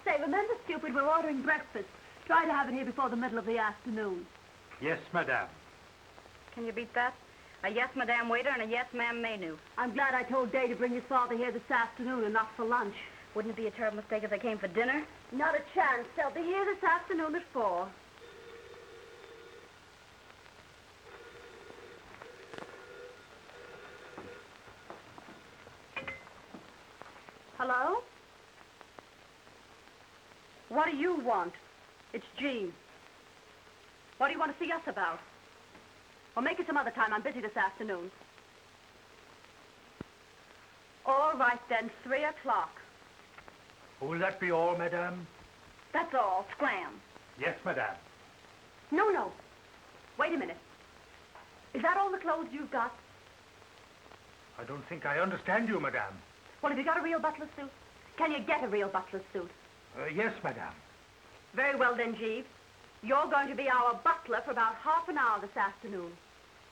Say, remember, stupid, we're ordering breakfast. Try to have it here before the middle of the afternoon. Yes, madame. Can you beat that? A yes, madame waiter and a yes, ma'am menu. I'm glad I told Day to bring his father here this afternoon and not for lunch. Wouldn't it be a terrible mistake if they came for dinner? Not a chance. They'll be here this afternoon at 4. Hello? What do you want? It's Jean. What do you want to see us about? Well, make it some other time. I'm busy this afternoon. All right, then. 3 o'clock. Will that be all, madame? That's all. Scram. Yes, madame. No. Wait a minute. Is that all the clothes you've got? I don't think I understand you, madame. Well, have you got a real butler's suit? Can you get a real butler's suit? Yes, madame. Very well, then, Jeeves. You're going to be our butler for about half an hour this afternoon.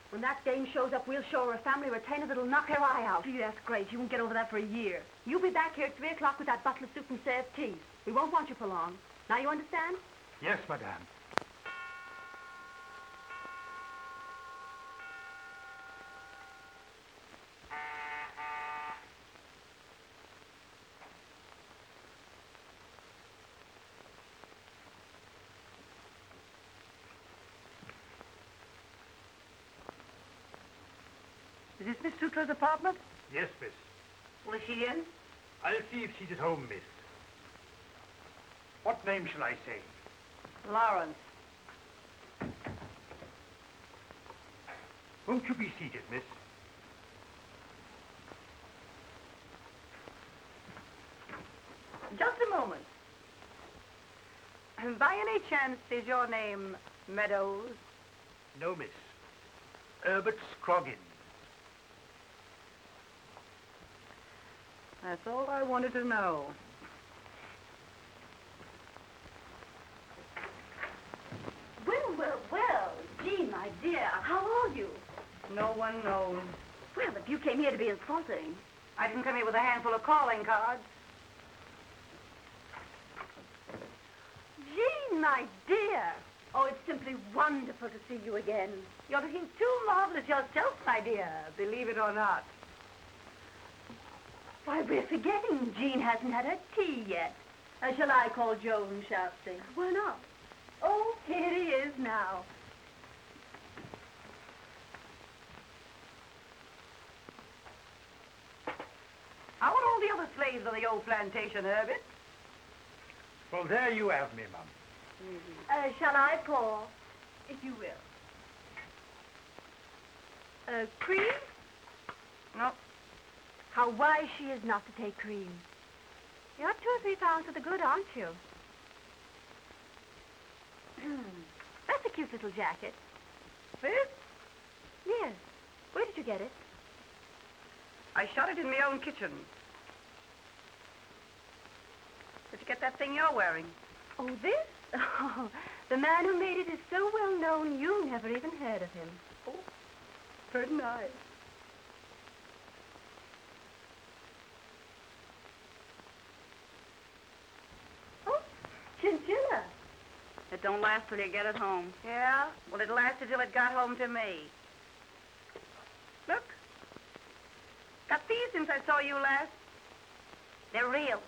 When that dame shows up, we'll show her a family retainer that'll knock her eye out. Gee, that's great. You won't get over that for a year. You'll be back here at 3 o'clock with that butler suit and serve tea. We won't want you for long. Now you understand? Yes, madame. Is this Miss Sutra's apartment? Yes, miss. Well, is she in? I'll see if she's at home, miss. What name shall I say? Lawrence. Won't you be seated, miss? Just a moment. By any chance, is your name Meadows? No, miss. Herbert Scroggins. That's all I wanted to know. Well, Jean, my dear, how are you? No one knows. Well, if you came here to be insulting. I didn't come here with a handful of calling cards. Jean, my dear. Oh, it's simply wonderful to see you again. You're looking too marvelous yourself, my dear, believe it or not. Why, we're forgetting Jean hasn't had her tea yet. Shall I call Joan, Shafty? Why not? Oh, here he is now. How are all the other slaves on the old plantation, Herbert? Well, there you have me, Mum. Shall I pour? If you will. Cream? No. How wise she is not to take cream. You're 2 or 3 pounds to the good, aren't you? That's a cute little jacket. This? Yes. Where did you get it? I shot it in my own kitchen. Did you get that thing you're wearing? Oh, this? Oh, the man who made it is so well known you never even heard of him. Oh, very nice. Oh, chinchilla. don't last till you get it home. Yeah? Well, it lasted till it got home to me. Look. Got these since I saw you last. They're real.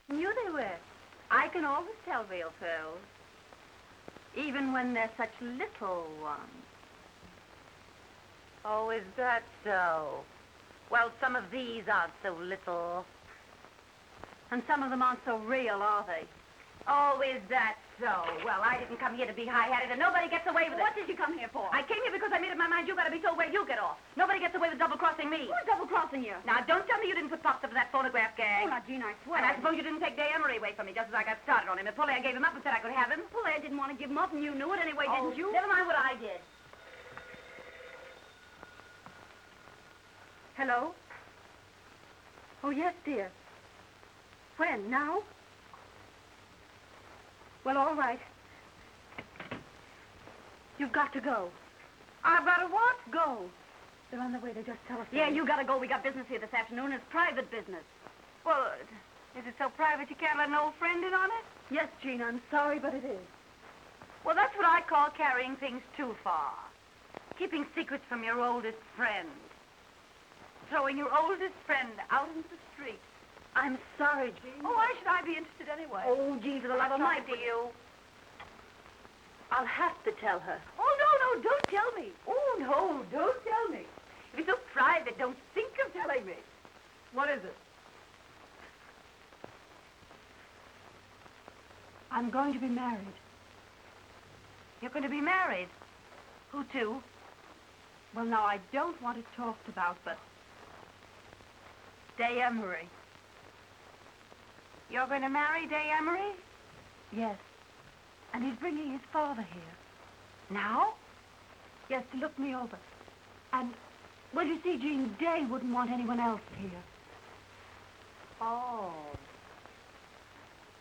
Knew they were. I can always tell real pearls. Even when they're such little ones. Oh, is that so? Well, some of these aren't so little. And some of them aren't so real, are they? Oh, is that so? Well, I didn't come here to be high-hatted, and nobody gets away with it. What did you come here for? I came here because I made up my mind you gotta be told where you get off. Nobody gets away with double-crossing me. Who's double-crossing you? Now, don't tell me you didn't put Pops up for that phonograph gang. Oh, now, Jean, I swear. And I suppose you didn't take Day Emery away from me just as I got started on him. And Pauline gave him up and said I could have him. Pauline didn't want to give him up, and you knew it anyway, didn't you? Never mind what I did. Hello? Oh, yes, dear. When? Now? Well, all right. You've got to go. I've got to what? Go. They're on their way. They just telephoned. Yeah, you gotta go. We got business here this afternoon. It's private business. Well, is it so private you can't let an old friend in on it? Yes, Jean, I'm sorry, but it is. Well, that's what I call carrying things too far. Keeping secrets from your oldest friend. Throwing your oldest friend out into the street. I'm sorry, Jean. Oh, why should I be interested anyway? Oh, Jean, for the love of Mike. To you. I'll have to tell her. Oh, no, don't tell me. Oh, no, don't tell me. If it's so private, don't think of telling me. What is it? I'm going to be married. You're going to be married? Who to? Well, now, I don't want it talked about, but... Day Emery. You're going to marry Day Emery? Yes. And he's bringing his father here. Now? Yes, to look me over. And, well, you see, Jean, Day wouldn't want anyone else here. Oh.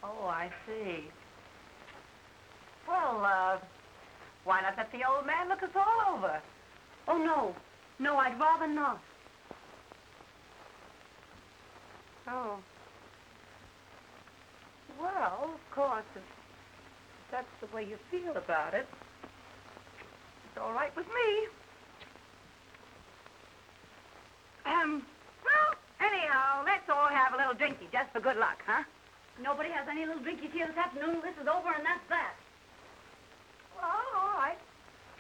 Oh, I see. Well, why not let the old man look us all over? Oh, no. No, I'd rather not. Oh. Well, of course, if that's the way you feel about it, it's all right with me. Well, anyhow, let's all have a little drinky just for good luck, huh? Nobody has any little drinkies here this afternoon. This is over, and that's that. Well, all right.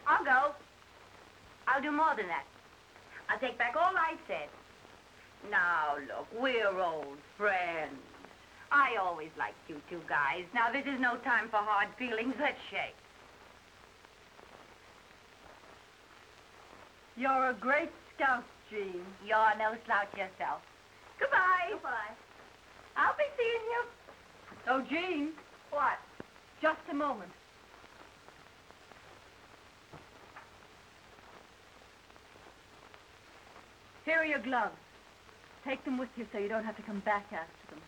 I'll go. I'll do more than that. I'll take back all I said. Now, look, we're old friends. I always liked you two guys. Now, this is no time for hard feelings. Let's shake. You're a great scout, Jean. You're no slouch yourself. Goodbye. Goodbye. I'll be seeing you. Oh, Jean. What? Just a moment. Here are your gloves. Take them with you so you don't have to come back after them.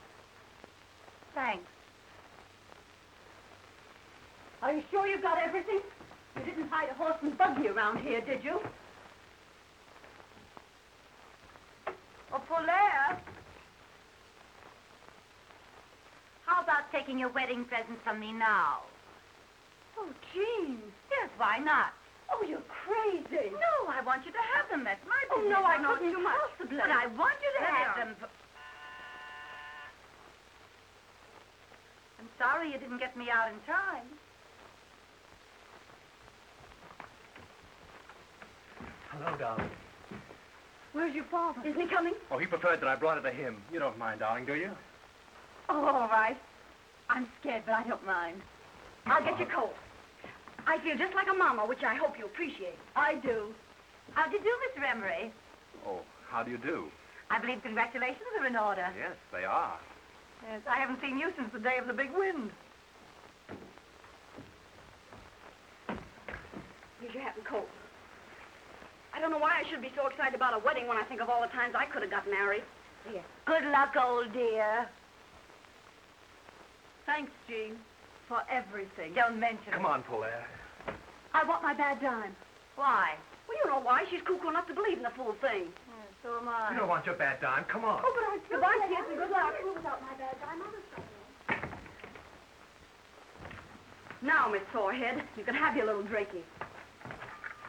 Thanks. Are you sure you've got everything? You didn't hide a horse and buggy around here, did you? Oh, Pauline. How about taking your wedding present from me now? Oh, Jean. Yes, why not? Oh, you're crazy. No, I want you to have them. That's my Oh, business. no, I not couldn't too much. possibly. But I want you to There they have are. them. I'm sorry you didn't get me out in time. Hello, darling. Where's your father? Isn't he coming? Oh, he preferred that I brought it to him. You don't mind, darling, do you? Oh, all right. I'm scared, but I don't mind. I'll get your coat. I feel just like a mama, which I hope you appreciate. I do. How do you do, Mr. Emery? Oh, how do you do? I believe congratulations are in order. Yes, they are. Yes, I haven't seen you since the day of the big wind. Here's your hat and coat. I don't know why I should be so excited about a wedding when I think of all the times I could have got married. Here. Good luck, old dear. Thanks, Jean, for everything. Don't mention Come it. on, Pauline. I want my bad dime. Why? Well, you know why. She's cuckoo enough to believe in the fool thing. So am I. You don't want your bad dime. Come on. Oh, but I still Goodbye, say kids, and I good luck. without my bad dime, I'm a Now, Miss Sorehead, you can have your little drinky.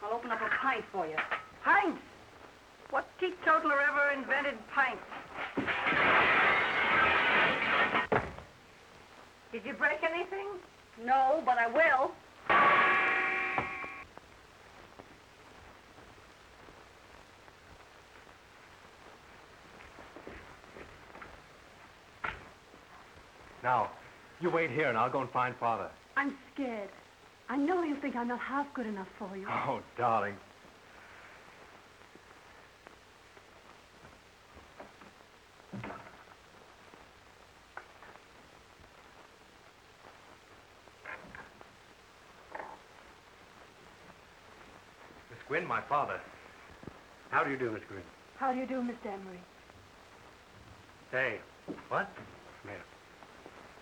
I'll open up a pint for you. Pints? What teetotaler ever invented pints? Did you break anything? No, but I will. Now, you wait here and I'll go and find Father. I'm scared. I know you think I'm not half good enough for you. Oh, darling. Miss Gwynn, my father. How do you do, Miss Green? How do you do, Mr. Emery? Say, What? come here.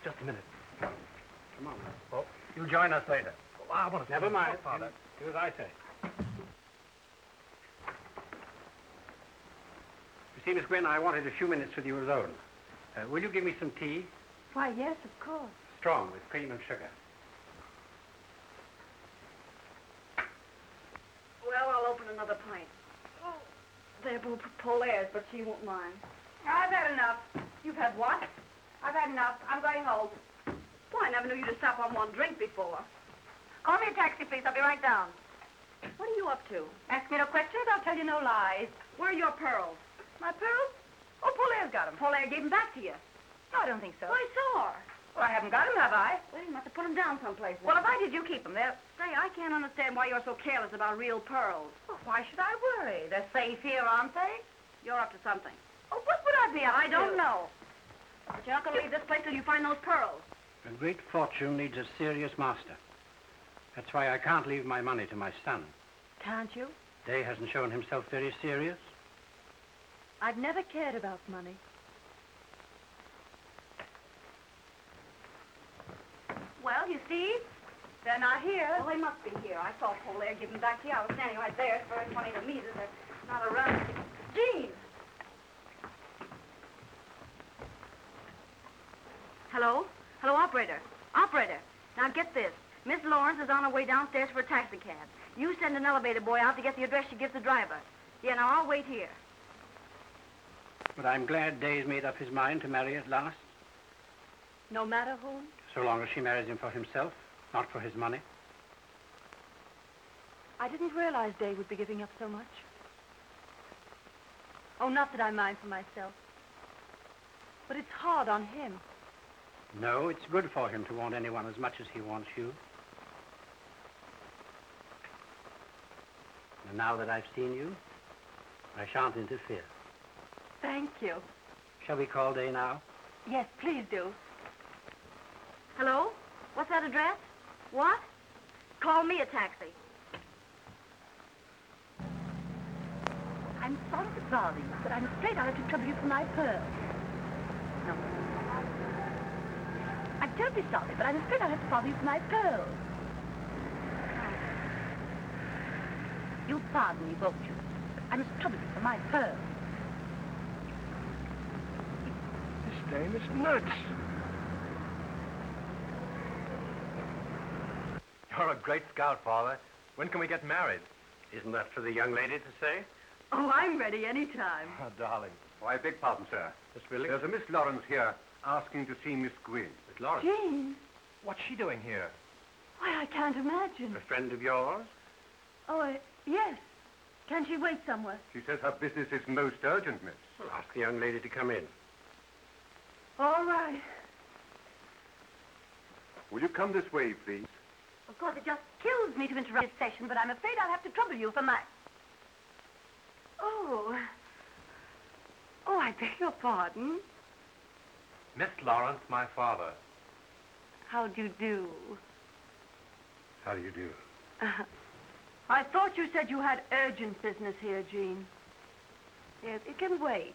Just a minute. Come on. Oh, you join us later. Oh, I want to... Never mind, Father. Do as I say. You see, Miss Gwynn, I wanted a few minutes with you alone. Will you give me some tea? Why, yes, of course. Strong, with cream and sugar. Well, I'll open another pint. Oh, they're both Polaire's, but she won't mind. I've had enough. You've had what? I've had enough. I'm going home. Well, I never knew you to stop on one drink before. Call me a taxi, please. I'll be right down. What are you up to? Ask me no questions. I'll tell you no lies. Where are your pearls? My pearls? Oh, Polaire's got them. Polaire gave them back to you. No, I don't think so. Well, I saw her. Well, I haven't got them, have I? Well, you must have put them down someplace. Well, if I did, you keep them. They're... Say, I can't understand why you're so careless about real pearls. Well, why should I worry? They're safe here, aren't they? You're up to something. Oh, what would I be up I to? don't know. But you're not going to leave this place till you find those pearls. A great fortune needs a serious master. That's why I can't leave my money to my son. Can't you? Day hasn't shown himself very serious. I've never cared about money. Well, you see, they're not here. Well, they must be here. I saw Polaire give them back to you. I was standing right there. It's very funny to me that they're not around. Jean! Hello? Hello, operator. Operator. Now, get this. Miss Lawrence is on her way downstairs for a taxi cab. You send an elevator boy out to get the address she gives the driver. Yeah, now, I'll wait here. But I'm glad Day's made up his mind to marry at last. No matter whom? So long as she marries him for himself, not for his money. I didn't realize Day would be giving up so much. Oh, not that I mind for myself. But it's hard on him. No, it's good for him to want anyone as much as he wants you. And now that I've seen you, I shan't interfere. Thank you. Shall we call Day now? Yes, please do. Hello? What's that address? What? Call me a taxi. I'm sorry to bother you, but I'm afraid I'll have to trouble you for my pearls. No. I'm terribly sorry, but I'm afraid I'll have to bother you for my pearls. You'll pardon me, won't you? I must trouble you for my pearls. This dame is nuts. You're a great scout, Father. When can we get married? Isn't that for the young lady to say? Oh, I'm ready anytime. Oh, darling. Oh, I beg pardon, sir. Miss Willie? There's a Miss Lawrence here asking to see Miss Gwynn. Miss Lawrence? Jean? What's she doing here? Why, I can't imagine. A friend of yours? Oh, yes. Can she wait somewhere? She says her business is most urgent, miss. Well, ask the young lady to come in. All right. Will you come this way, please? Of course, it just kills me to interrupt this session, but I'm afraid I'll have to trouble you for my... Oh. Oh, I beg your pardon. Miss Lawrence, my father. How do you do? How do you do? I thought you said you had urgent business here, Jean. Yes, it can wait.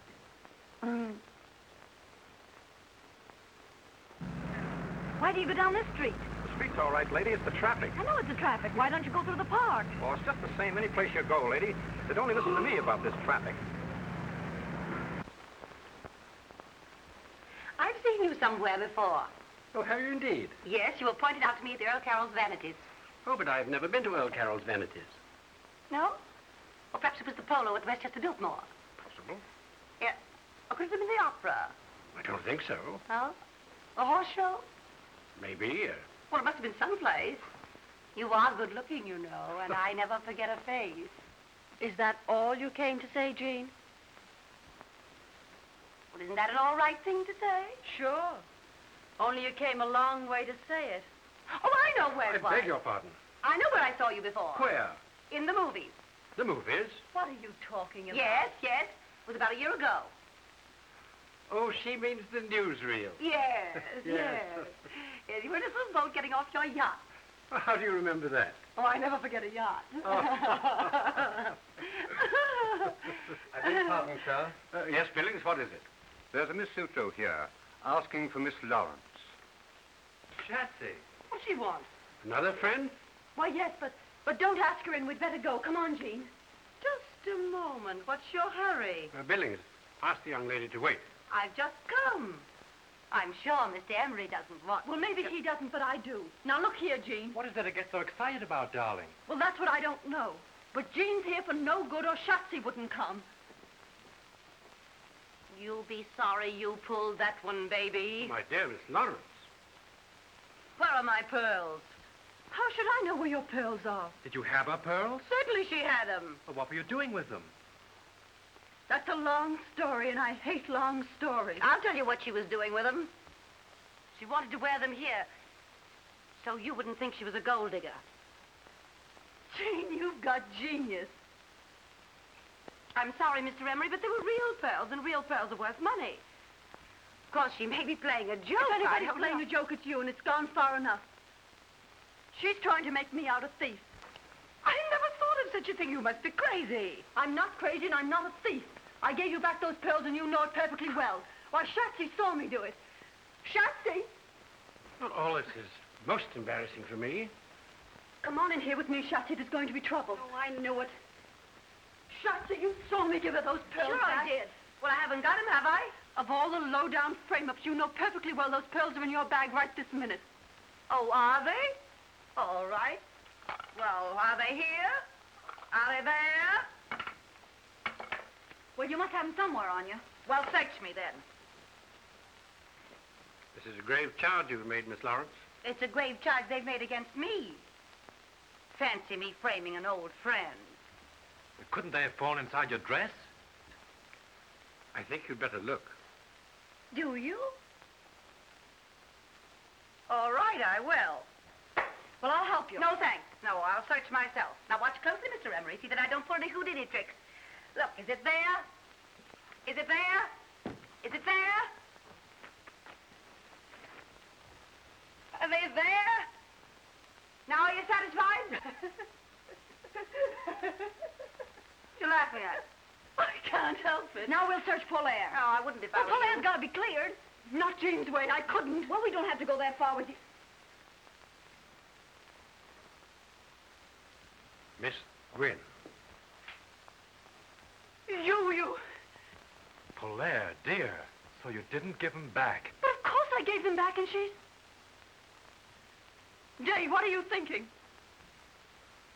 Why do you go down this street? The street's all right, lady. It's the traffic. I know it's the traffic. Why don't you go through the park? Oh, it's just the same any place you go, lady. But only listen to me about this traffic. I've seen you somewhere before. Oh, have you indeed? Yes, you were pointed out to me at the Earl Carroll's Vanities. Oh, but I've never been to Earl Carroll's Vanities. No? Or perhaps it was the Polo at Westchester Biltmore. Possible. Yeah. Or could it have been the opera? I don't think so. No? A horse show? Maybe. Well, it must have been someplace. You are good looking, you know, and I never forget a face. Is that all you came to say, Jean? Well, isn't that an all right thing to say? Sure. Only you came a long way to say it. Oh, I know where I it was. beg your pardon. I know where I saw you before. Where? In the movies. The movies? What are you talking about? Yes, yes. It was about a year ago. Oh, she means the newsreel. Yes, Yes. Yes, you were in a little boat getting off your yacht. Well, how do you remember that? Oh, I never forget a yacht. I beg your pardon, sir. Yes, Billings, what is it? There's a Miss Sutro here asking for Miss Lawrence. Shatsy. What she want? Another friend? Why, yes, but don't ask her in. We'd better go. Come on, Jean. Just a moment. What's your hurry? Billings, ask the young lady to wait. I've just come. I'm sure Mr. Emery doesn't want... Well, maybe he doesn't, but I do. Now, look here, Jean. What is there to get so excited about, darling? Well, that's what I don't know. But Jean's here for no good, or Shatsy wouldn't come. You'll be sorry you pulled that one, baby. My dear Miss Lawrence. Where are my pearls? How should I know where your pearls are? Did you have her pearls? Certainly she had them. Well, what were you doing with them? That's a long story, and I hate long stories. I'll tell you what she was doing with them. She wanted to wear them here, so you wouldn't think she was a gold digger. Jean, you've got genius. I'm sorry, Mr. Emery, but they were real pearls, and real pearls are worth money. Of course, she may be playing a joke. If anybody's playing a joke, it's you, and it's gone far enough. She's trying to make me out a thief. I never thought of such a thing. You must be crazy. I'm not crazy, and I'm not a thief. I gave you back those pearls, and you know it perfectly well. Why, Shatsy saw me do it. Shatsy! Well, all this is most embarrassing for me. Come on in here with me, Shatsy. There's going to be trouble. Oh, I knew it. Shatsy, you saw me give her those pearls Sure back. I did. Well, I haven't got them, have I? Of all the low-down frame-ups, you know perfectly well those pearls are in your bag right this minute. Oh, are they? All right. Well, are they here? Are they there? Well, you must have them somewhere on you. Well, search me then. This is a grave charge you've made, Miss Lawrence. It's a grave charge they've made against me. Fancy me framing an old friend. Couldn't they have fallen inside your dress? I think you'd better look. Do you? All right, I will. Well, I'll help you. No, thanks. No, I'll search myself. Now, watch closely, Mr. Emery. See that I don't pull any Houdini tricks. Look, is it there? Is it there? Is it there? Are they there? Now, are you satisfied? You're laughing at. I can't help it. Now we'll search Polaire. No, I wouldn't if I Well, were you. Polaire's got to be cleared. Not Jean's way. I couldn't. Well, we don't have to go that far with you. Miss Gwynn. You. Polaire, dear. So you didn't give them back. But of course I gave them back, and she's... Dave, what are you thinking?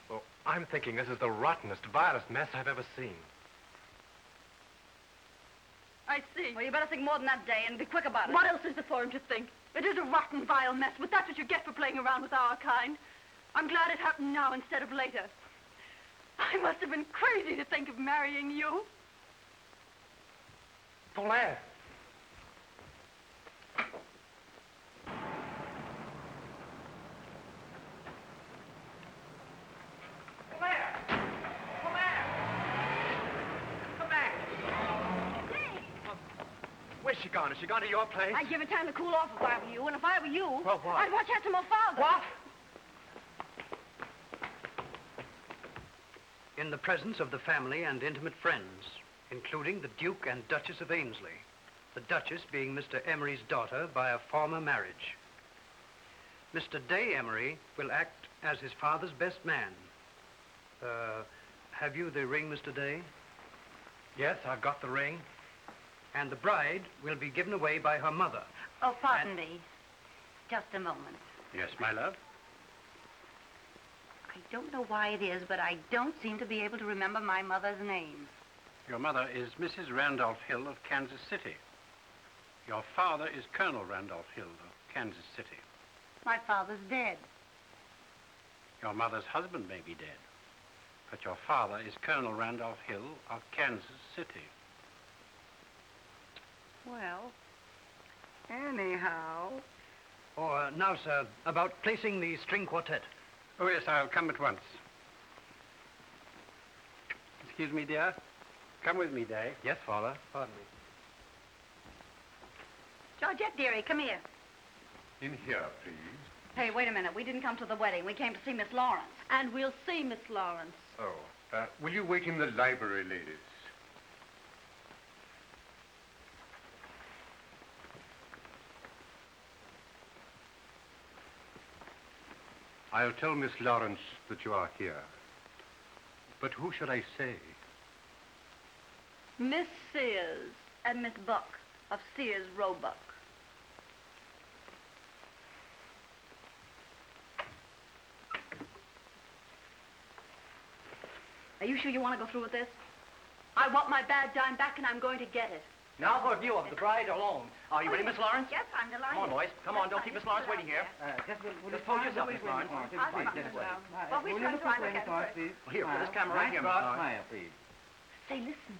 Well, I'm thinking this is the rottenest, vilest mess I've ever seen. I see. Well, you better think more than that, Day, and be quick about it. What else is there for him to think? It is a rotten, vile mess, but that's what you get for playing around with our kind. I'm glad it happened now instead of later. I must have been crazy to think of marrying you. Polaire. Where's she gone? Has she gone to your place? I'd give it time to cool off if I were you, and if I were you, Well, what? I'd watch out to my father. What? In the presence of the family and intimate friends, including the Duke and Duchess of Ainsley, the Duchess being Mr. Emery's daughter by a former marriage. Mr. Day Emery will act as his father's best man. Have you the ring, Mr. Day? Yes, I've got the ring. And the bride will be given away by her mother. Oh, pardon me. Just a moment. Yes, my love? I don't know why it is, but I don't seem to be able to remember my mother's name. Your mother is Mrs. Randolph Hill of Kansas City. Your father is Colonel Randolph Hill of Kansas City. My father's dead. Your mother's husband may be dead, but your father is Colonel Randolph Hill of Kansas City. Well, anyhow. Oh, now, sir, about placing the string quartet. Oh, yes, I'll come at once. Excuse me, dear. Come with me, Day. Yes, Father. Pardon me. Georgette, dearie, come here. In here, please. Hey, wait a minute. We didn't come to the wedding. We came to see Miss Lawrence. And we'll see Miss Lawrence. Oh, will you wait in the library, ladies? I'll tell Miss Lawrence that you are here. But who should I say? Miss Sears. And Miss Buck of Sears Roebuck. Are you sure you want to go through with this? I want my bad dime back, and I'm going to get it. Now for a view of the bride alone. Are you ready, Miss Lawrence? Yes, I'm delighted. Come on, boys. Come on, don't keep Miss Lawrence waiting here. Just pose yourself, Miss Lawrence. Well, which one do I look at first? Here, put this camera right here, Miss Lawrence. Say, listen.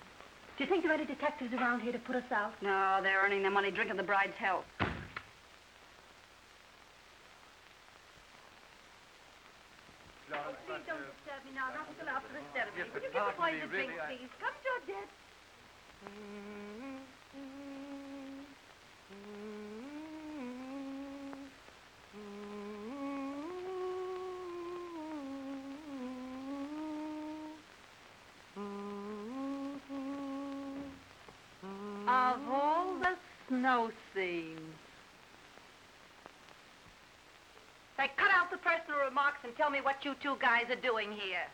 Do you think there are any detectives around here to put us out? No, they're earning their money drinking the bride's health. Please don't disturb me now. Not until after the ceremony. Will you give the boys a drink, please? Come, Georgette. Of all the snow scenes. Say, cut out the personal remarks and tell me what you two guys are doing here.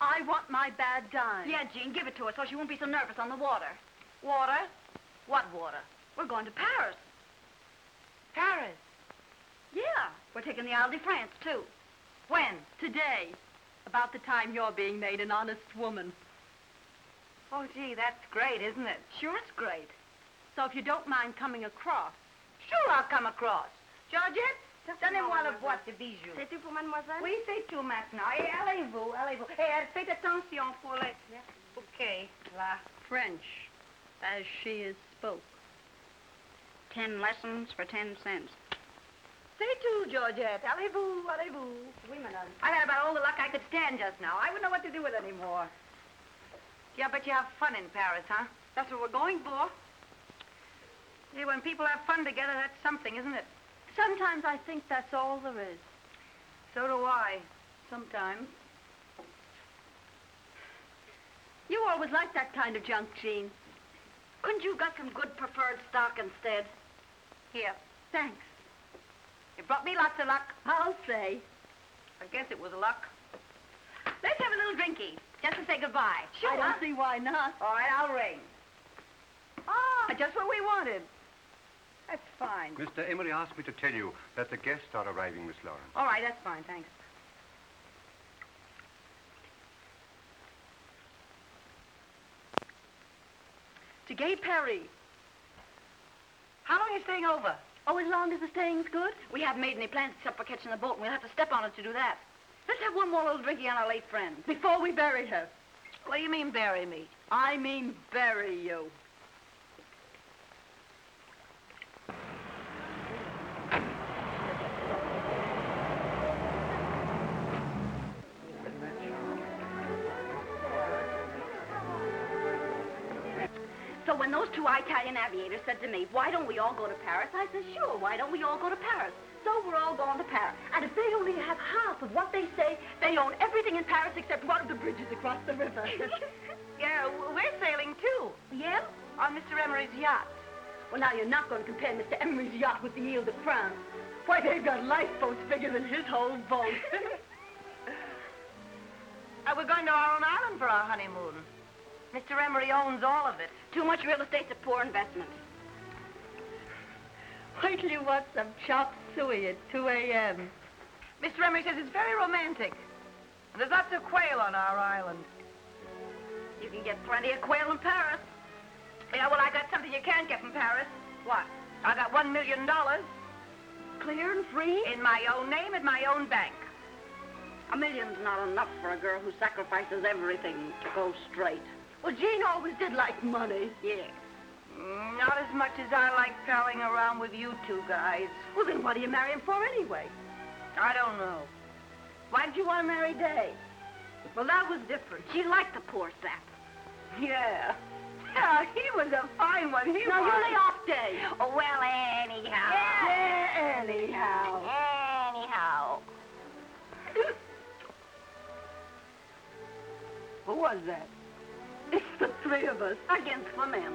I want my bad dime. Yeah, Jean, give it to us so she won't be so nervous on the water. Water? What water? We're going to Paris. Paris. Yeah, we're taking the Isle de France, too. When? Today. About the time you're being made an honest woman. Oh, gee, that's great, isn't it? Sure, it's great. So if you don't mind coming across. Sure, I'll come across. Georgette, donnez-moi la boîte de bijoux. C'est tout pour mademoiselle? Oui, c'est tout maintenant. Et allez-vous, allez-vous. Et faites attention pour les... Okay, là. French, as she is spoke. 10 lessons for 10 cents. C'est tout, Georgette. Allez-vous, allez-vous. Oui, madame. I had about all the luck I could stand just now. I wouldn't know what to do with it anymore. Yeah, but you have fun in Paris, huh? That's what we're going for. See, when people have fun together, that's something, isn't it? Sometimes I think that's all there is. So do I. Sometimes. You always liked that kind of junk, Jean. Couldn't you got some good preferred stock instead? Here. Thanks. You brought me lots of luck. I'll say. I guess it was luck. Let's have a little drinky, just to say goodbye. Sure. I don't see why not. All right, I'll ring. Ah, just what we wanted. That's fine. Mr. Emery asked me to tell you that the guests are arriving, Miss Lawrence. All right, that's fine, thanks. To Gay Perry. How long are you staying over? Oh, as long as the staying's good? We haven't made any plans except for catching the boat, and we'll have to step on it to do that. Let's have one more little drinky on our late friend. Before we bury her. What do you mean, bury me? I mean bury you. So when those two Italian aviators said to me, why don't we all go to Paris? I said, sure, why don't we all go to Paris? So we're all going to Paris. And if they only have half of what they say, they own everything in Paris except one of the bridges across the river. Yeah, we're sailing too. Yeah? On Mr. Emery's yacht. Well, now you're not going to compare Mr. Emery's yacht with the Ile de France. Why, they've got lifeboats bigger than his whole boat. We're going to our own island for our honeymoon. Mr. Emery owns all of it. Too much real estate's a poor investment. Wait till you watch some chopped suey at 2 a.m. Mr. Emery says it's very romantic. And there's lots of quail on our island. You can get plenty of quail in Paris. Yeah, well, I got something you can't get in Paris. What? I got $1 million. Clear and free? In my own name, at my own bank. $1 million's not enough for a girl who sacrifices everything to go straight. Well, Jean always did like money. Yeah. Not as much as I like palling around with you two guys. Well, then what do you marry him for anyway? I don't know. Why did you want to marry Day? Well, that was different. She liked the poor sap. Yeah. Yeah, he was a fine one. He Now, was. you lay off Day. Oh, well, anyhow. Yeah, anyhow. Anyhow. Who was that? It's the three of us. Against the men.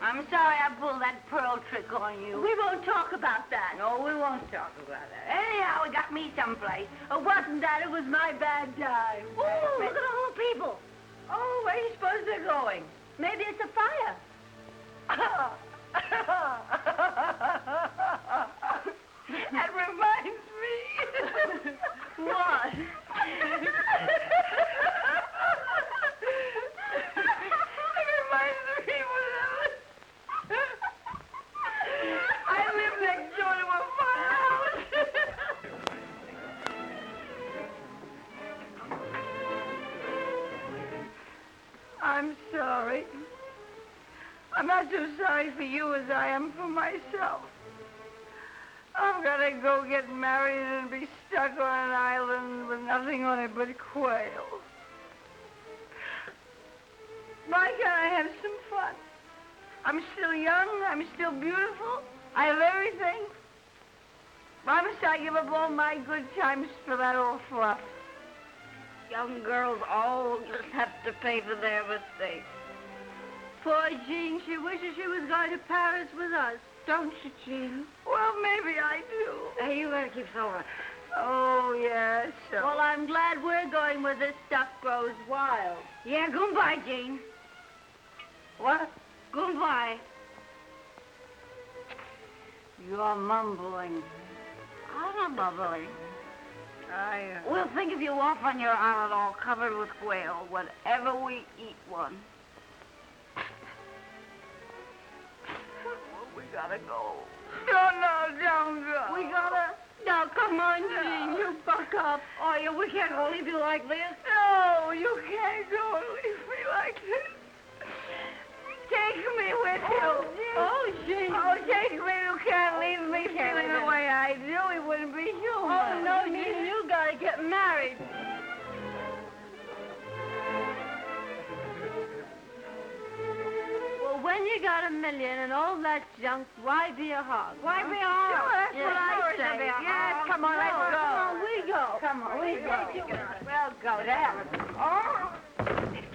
I'm sorry I pulled that pearl trick on you. We won't talk about that. No, we won't talk about that. Anyhow, it got me someplace. It wasn't that. It was my bad time. Oh, look at all the people. Oh, where do you suppose they're going? Maybe it's a fire. That reminds me. What? It reminds me I live next door to a firehouse. I'm sorry. I'm not so sorry for you as I am for myself. I've got to go get married and be stuck on an island with nothing on it but quail. Why can't I have some fun? I'm still young. I'm still beautiful. I have everything. Why must I give up all my good times for that old fluff? Young girls always have to pay for their mistakes. Poor Jean, she wishes she was going to Paris with us. Don't you, Jean? Well, maybe I do. Hey, you better keep sober. Oh, yes. So. Well, I'm glad we're going where this stuff grows wild. Yeah, goodbye, Jean. What? Goodbye. You're mumbling. I'm not bubbling. I... We'll think of you off on your island all covered with quail whenever we eat one. We gotta go. No, don't go. We gotta... Now, come on, Jean, you buck up. Oh, yeah, we can't leave you like this. No, you can't go and leave me like this. Take me with you. Oh, Jean. Oh, take me. You can't leave me feeling the way I do. It wouldn't be human. Oh, no, Jean, you gotta get married. Well, when you got $1 million and all that junk, why be a hog? Why be a hog? That's what I say. Yes, come on, let's go. Come on, we go. Come on, we go. We'll go there. Oh!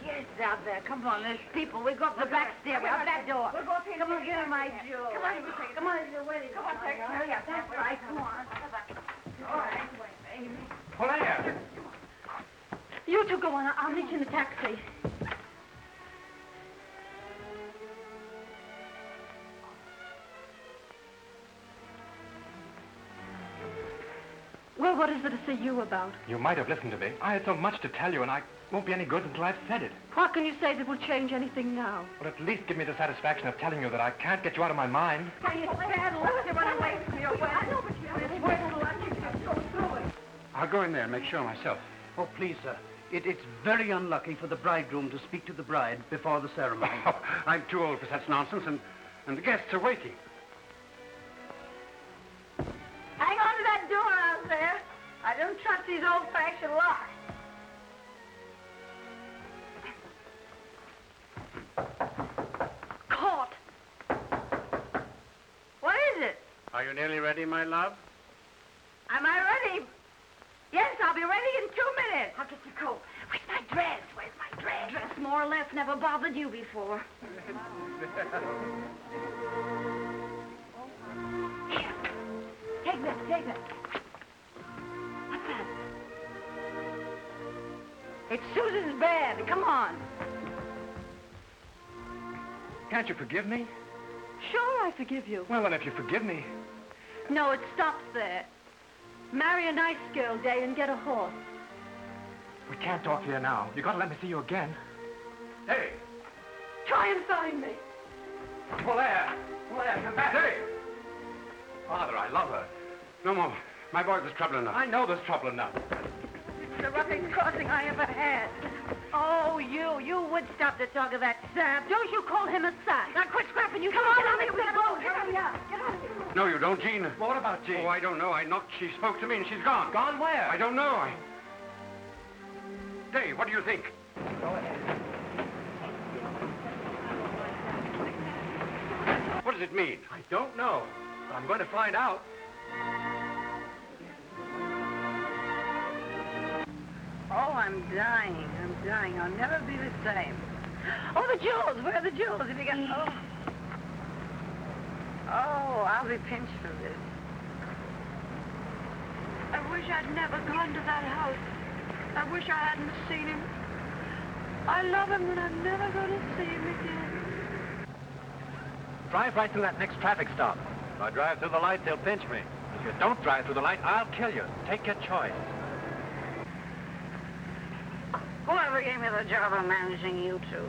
Yes, out there. Come on, there's people. We go up the back stairway, up that door. Come on, get in my jewel. Come on, you're waiting. Come on, hurry up. That's right. Come on. All right, baby. Polaire! You two go on. I'll meet you in the taxi. Well, what is it to see you about? You might have listened to me. I had so much to tell you, and I won't be any good until I've said it. What can you say that will change anything now? Well, at least give me the satisfaction of telling you that I can't get you out of my mind. Hey, it's bad luck to run away from your wedding. I know, but it's worse luck you just go through it. I'll go in there and make sure myself. Oh, please, sir. It's very unlucky for the bridegroom to speak to the bride before the ceremony. Oh, I'm too old for such nonsense, and the guests are waiting. Hang on to that door out there. I don't trust these old-fashioned locks. Caught. What is it? Are you nearly ready, my love? Am I ready? Yes, I'll be ready in 2 minutes. I'll get your coat. Where's my dress? Where's my dress? Dress more or less never bothered you before. Here. Take this, take this. What's that? It's Susan's bed. Come on. Can't you forgive me? Sure, I forgive you. Well, then if you forgive me... No, it stops there. Marry a nice girl, Day, and get a horse. We can't talk here now. You gotta let me see you again. Hey! Try and find me. Polaire! Polaire, come back! Hey! Father, I love her. No more. My boy, there's trouble enough. I know there's trouble enough. It's the roughest crossing I ever had. Oh, you would stop the talk of that sap. Don't you call him a sap. Now quit scrapping, you Come two. on, Get out of let's here. go. Get out of here. No, you don't, Jean. What about Jean? Oh, I don't know. She spoke to me and she's gone. Gone where? I don't know. Day, what do you think? Go ahead. What does it mean? I don't know. But I'm going to find out. Oh, I'm dying. I'll never be the same. Oh, the jewels. Where are the jewels? If you get... Oh, I'll be pinched for this. I wish I'd never gone to that house. I wish I hadn't seen him. I love him, and I'm never going to see him again. Drive right through that next traffic stop. If I drive through the light, they'll pinch me. If you don't drive through the light, I'll kill you. Take your choice. Whoever gave me the job of managing you two?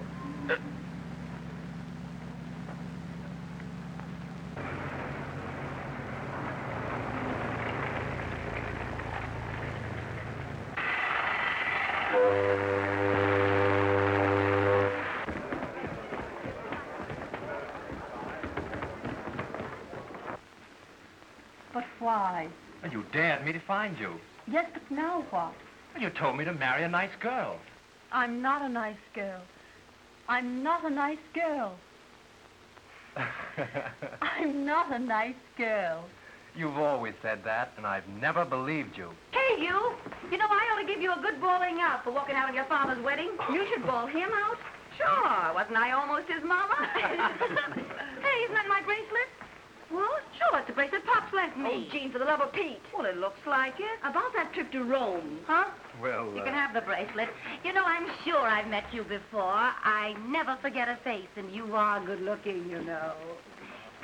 But why? Well, you dared me to find you. Yes, but now what? Well, you told me to marry a nice girl. I'm not a nice girl. I'm not a nice girl. I'm not a nice girl. You've always said that, and I've never believed you. Hey, you! You know, I ought to give you a good bawling out for walking out on your father's wedding. You should bawl him out. Sure. Wasn't I almost his mama? Hey, isn't that my bracelet? What? Sure, it's a bracelet Pops left me. Oh, Jean, for the love of Pete. Well, it looks like it. About that trip to Rome. Huh? Well, You can have the bracelet. You know, I'm sure I've met you before. I never forget a face, and you are good looking, you know.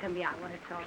Come here, I want to talk.